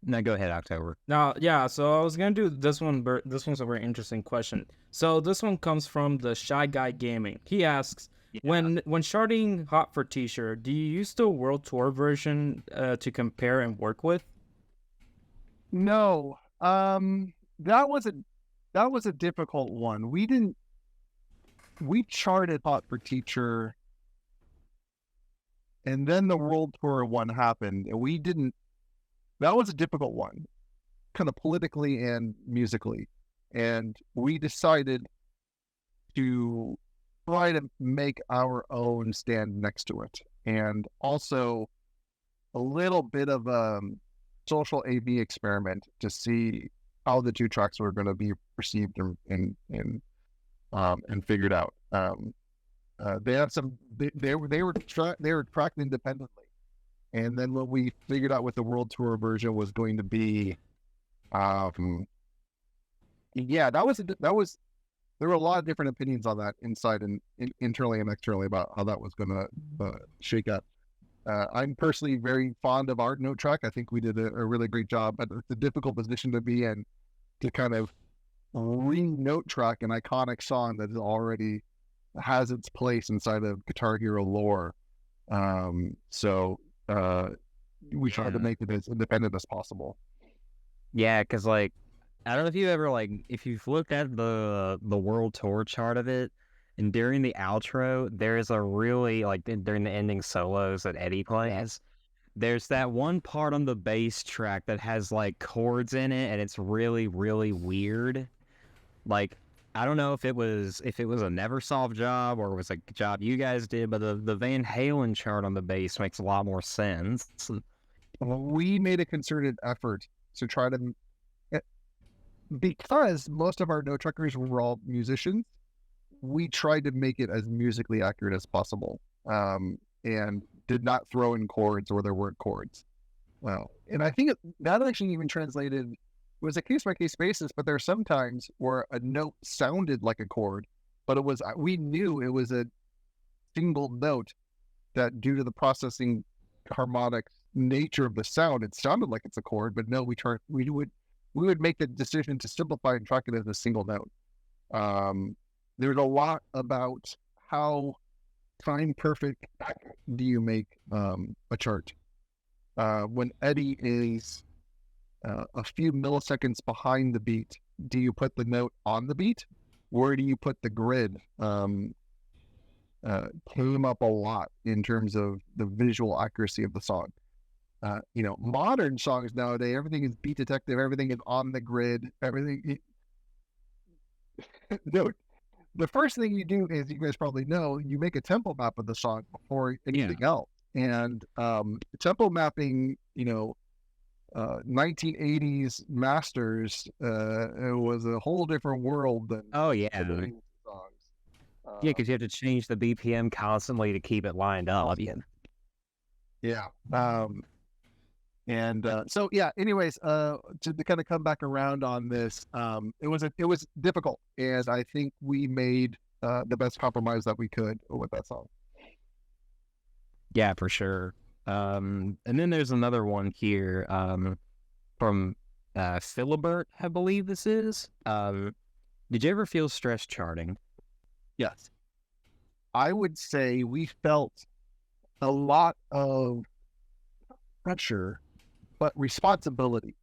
no, go ahead, October. Now, yeah, so I was gonna do this one, but this one's a very interesting question. So this one comes from the Shy Guy Gaming. He asks, when charting Hot for T-shirt, do you use the World Tour version to compare and work with? No, that was a difficult one. We charted Hot for Teacher, and then the World Tour one happened, and that was a difficult one, kind of politically and musically. And we decided to try to make our own stand next to it. And also a little bit of a social A/B experiment to see how the 2 tracks were going to be received and figured out. They have they were tracked independently. And then what we figured out with the World Tour version was going to be, there were a lot of different opinions on that inside and internally and externally about how that was going to shake out. I'm personally very fond of our note track. I think we did a really great job, but it's a difficult position to be in to kind of re-note track an iconic song that already has its place inside of Guitar Hero lore. We tried to make it as independent as possible. Yeah, because like, I don't know if you ever if you've looked at the World Tour chart of it, and during the outro, there's a really during the ending solos that Eddie plays, there's that one part on the bass track that has chords in it, and it's really, really weird. I don't know if it was a Neversoft job or it was a job you guys did, but the Van Halen chart on the bass makes a lot more sense. We made a concerted effort to try to, because most of our note trackers were all musicians, we tried to make it as musically accurate as possible, and did not throw in chords where there weren't chords. Well, and I think that actually even translated. It was a case-by-case basis, but there are some times where a note sounded like a chord, but we knew it was a single note that, due to the processing harmonic nature of the sound, it sounded like it's a chord, but no, we would make the decision to simplify and track it as a single note. There's a lot about how time perfect do you make a chart. When Eddie is a few milliseconds behind the beat, do you put the note on the beat? Where do you put the grid? Came up a lot in terms of the visual accuracy of the song. Modern songs nowadays, everything is beat detective, everything is on the grid, everything. No, the first thing you do is, you guys probably know, you make a tempo map of the song before anything else. And tempo mapping, 1980s masters, it was a whole different world than songs. Because you have to change the BPM constantly to keep it lined up. Anyways, to kind of come back around on this, it was difficult, and I think we made the best compromise that we could with that song. Yeah, for sure. And then there's another one here from Philibert, I believe this is. Did you ever feel stress charting? Yes. I would say we felt a lot of pressure, but responsibility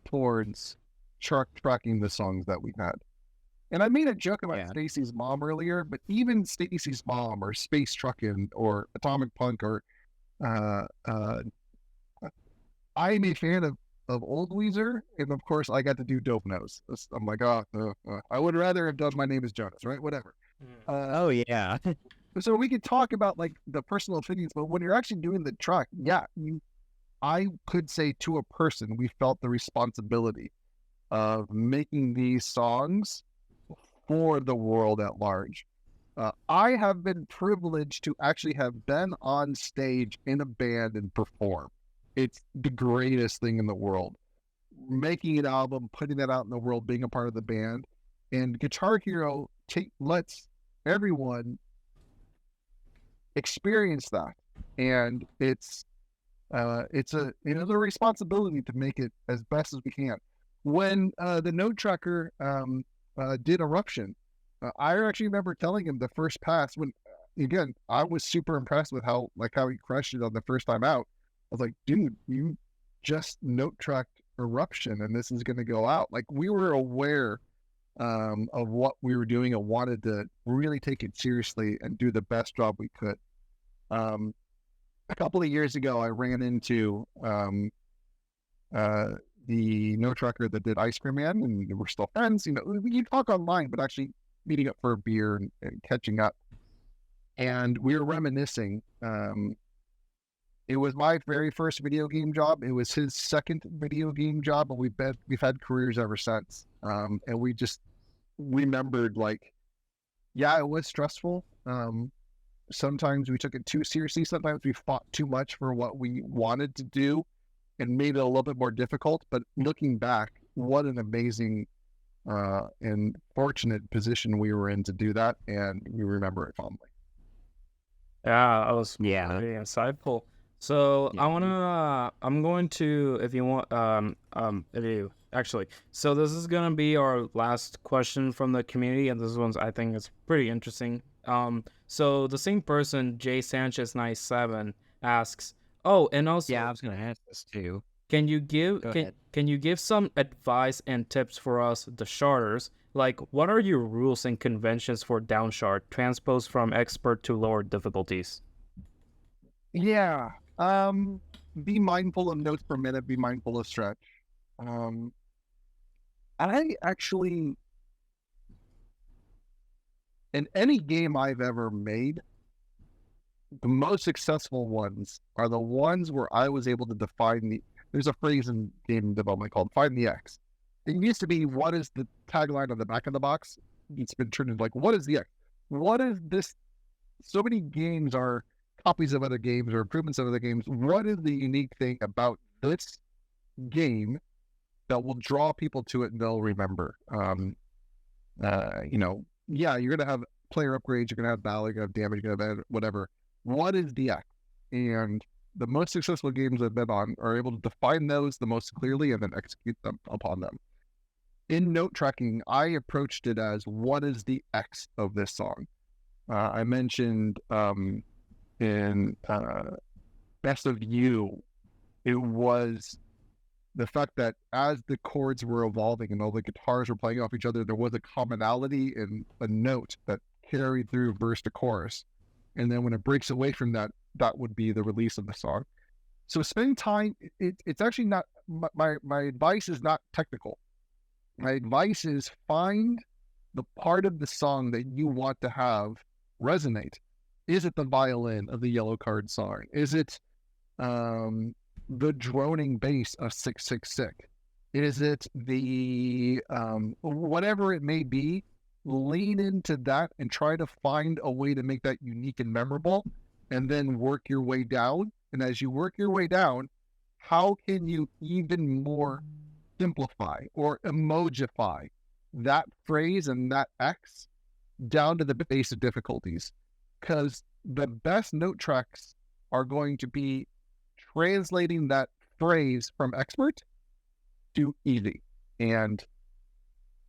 towards tracking the songs that we had. And I made a joke about Stacy's mom earlier, but even Stacy's mom, or Space Truckin', or Atomic Punk, or I'm a fan of old Weezer, and of course I got to do Dope Nose. I'm like, I would rather have done My Name Is Jonas, right? Whatever. So we could talk about like the personal opinions, but when you're actually doing the track, I could say to a person, we felt the responsibility of making these songs for the world at large. I have been privileged to actually have been on stage in a band and perform. It's the greatest thing in the world. Making an album, putting that out in the world, being a part of the band, and Guitar Hero lets everyone experience that, and it's a responsibility to make it as best as we can. When the Note Tracker did Eruption, I actually remember telling him the first pass, when again I was super impressed with how he crushed it on the first time out. I was like, dude, you just note tracked Eruption, and this is going to go out. Like, we were aware of what we were doing and wanted to really take it seriously and do the best job we could. A couple of years ago, I ran into the Note Tracker that did Ice Cream Man, and we're still friends. We talk online, but actually meeting up for a beer and catching up. And we were reminiscing. It was my very first video game job. It was his second video game job, and we've had careers ever since. And we just remembered, like, it was stressful. Sometimes we took it too seriously. Sometimes we fought too much for what we wanted to do and made it a little bit more difficult. But looking back, what an amazing and fortunate position we were in to do that, and we remember it fondly. Yeah, that was pretty insightful. So I'm going to, if you want, so this is going to be our last question from the community, and this one's, I think, is pretty interesting. So the same person, Jay Sanchez 97, asks, and also, I was going to ask this too. Can you give some advice and tips for us, the charters? Like, what are your rules and conventions for downchart, transpose from expert to lower difficulties? Yeah. Be mindful of notes per minute, be mindful of stretch. I actually, in any game I've ever made, the most successful ones are the ones where I was able to define there's a phrase in game development called find the X. It used to be, what is the tagline on the back of the box? It's been turned into, like, what is the X? What is this? So many games are copies of other games or improvements of other games. What is the unique thing about this game that will draw people to it and they'll remember? You're going to have player upgrades, you're going to have battle, you're going to have damage, you're going to have whatever. What is the X? And the most successful games I've been on are able to define those the most clearly and then execute them upon them. In note tracking, I approached it as, what is the X of this song? I mentioned in Best of You, it was the fact that as the chords were evolving and all the guitars were playing off each other, there was a commonality in a note that carried through verse to chorus. And then when it breaks away from that, that would be the release of the song. So spending time, it's actually not, my advice is not technical. My advice is find the part of the song that you want to have resonate. Is it the violin of the Yellow Card song? Is it the droning bass of 666? Is it the whatever it may be? Lean into that and try to find a way to make that unique and memorable, and then work your way down. And as you work your way down, how can you even more simplify or emojify that phrase and that X down to the basic difficulties? Because the best note tracks are going to be translating that phrase from expert to easy. And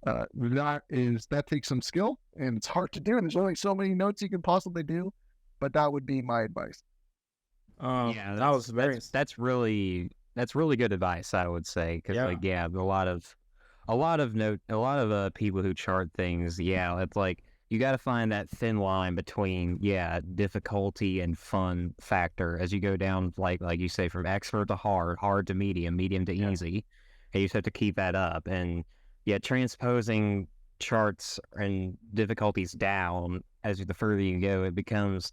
that takes some skill, and it's hard to do. And there's only so many notes you can possibly do, but that would be my advice. Yeah, that was very. That's really good advice, I would say, because Yeah. a lot of people who chart things, it's like you got to find that thin line between difficulty and fun factor as you go down, like you say, from expert to hard to medium to easy. And you just have to keep that up. And transposing charts and difficulties down as the further you go, it becomes.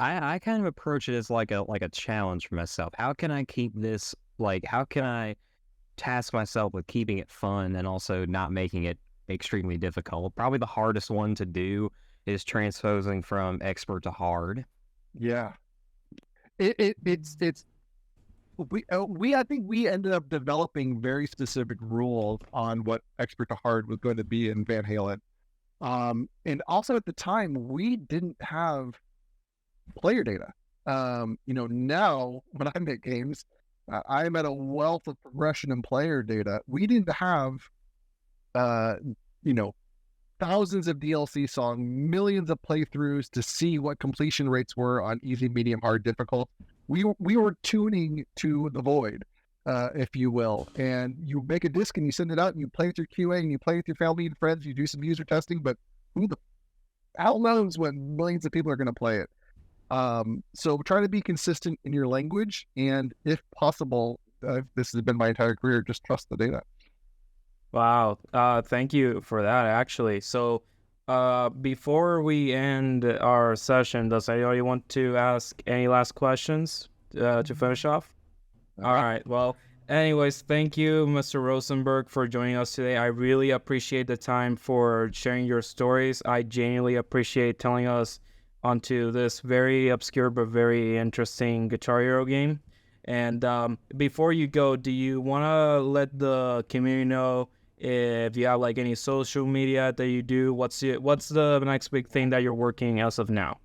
I kind of approach it as like a challenge for myself. How can I keep this, how can I task myself with keeping it fun and also not making it extremely difficult? Probably the hardest one to do is transposing from expert to hard. Yeah. I think we ended up developing very specific rules on what expert to hard was going to be in Van Halen. And also at the time, we didn't have player data. Now when I make games, I'm at a wealth of progression and player data. We didn't have, thousands of DLC songs, millions of playthroughs to see what completion rates were on easy, medium, hard, difficult. We were tuning to the void, if you will. And you make a disc and you send it out and you play with your QA and you play with your family and friends. You do some user testing, but who the hell knows when millions of people are going to play it? So try to be consistent in your language, and if possible, this has been my entire career, just trust the data. Wow. Thank you for that, actually. So, before we end our session, does anybody want to ask any last questions to finish off? All right. Well, anyways, thank you, Mr. Rosenberg, for joining us today. I really appreciate the time for sharing your stories. I genuinely appreciate telling us onto this very obscure but very interesting Guitar Hero game. And before you go, do you want to let the community know if you have any social media that you do? What's the next big thing that you're working as of now?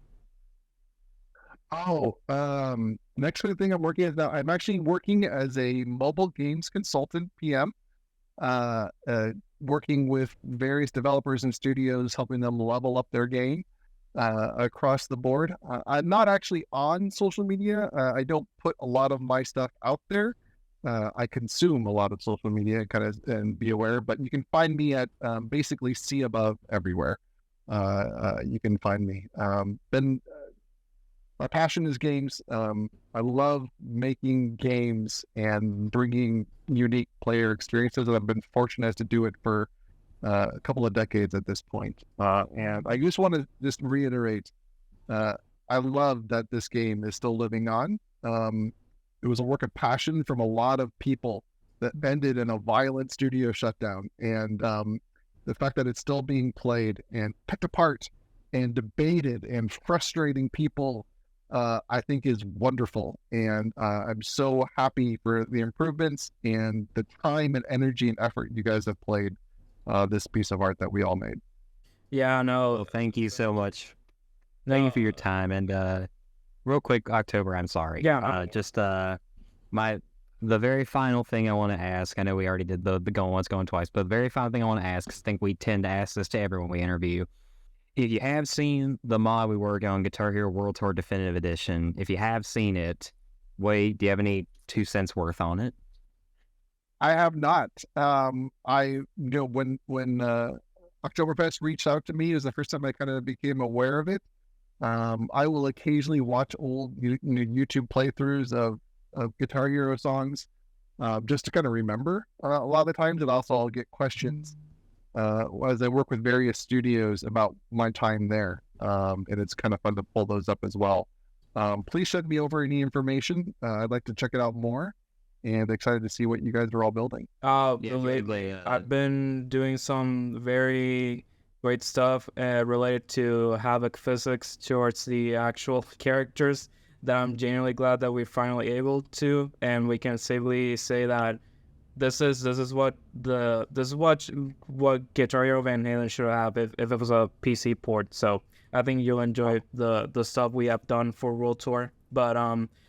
Next big thing I'm working as now, I'm actually working as a mobile games consultant, PM, working with various developers and studios, helping them level up their game across the board. I'm not actually on social media. I don't put a lot of my stuff out there. I consume a lot of social media and be aware, but you can find me at basically see above everywhere. You can find me. My passion is games. I love making games and bringing unique player experiences, and I've been fortunate to do it for a couple of decades at this point. And I just want to reiterate, I love that this game is still living on. It was a work of passion from a lot of people that ended in a violent studio shutdown. And the fact that it's still being played and picked apart and debated and frustrating people, I think is wonderful. And I'm so happy for the improvements and the time and energy and effort you guys have played this piece of art that we all made. Yeah, no. Well, thank you so much. Thank you for your time. And real quick, October, I'm sorry. Yeah. Just the very final thing I want to ask. I know we already did the going once, going twice, but the very final thing I want to ask, 'cause I think we tend to ask this to everyone we interview. If you have seen the mod we work on, Guitar Hero World Tour Definitive Edition, if you have seen it, Wade, do you have any 2 cents worth on it? I have not. When Oktoberfest reached out to me, it was the first time I kind of became aware of it. I will occasionally watch old YouTube playthroughs of Guitar Hero songs, just to kind of remember. A lot of the times, and also I'll get questions as I work with various studios about my time there, and it's kind of fun to pull those up as well. Please send me over any information. I'd like to check it out more, and excited to see what you guys are all building. Lately, I've been doing some very great stuff related to havoc physics towards the actual characters that I'm genuinely glad that we're finally able to, and we can safely say that this is what Guitar Hero Van Halen should have if it was a PC port. So I think you'll enjoy the stuff we have done for World Tour. But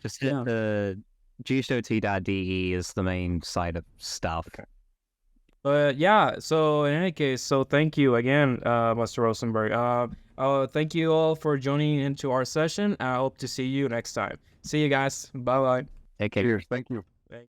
just hit the gshot.de is the main site of stuff. Okay. But yeah, so in any case, so thank you again, Mr. Rosenberg. Thank you all for joining into our session. I hope to see you next time. See you guys. Bye bye. Take care. Cheers. Thank you.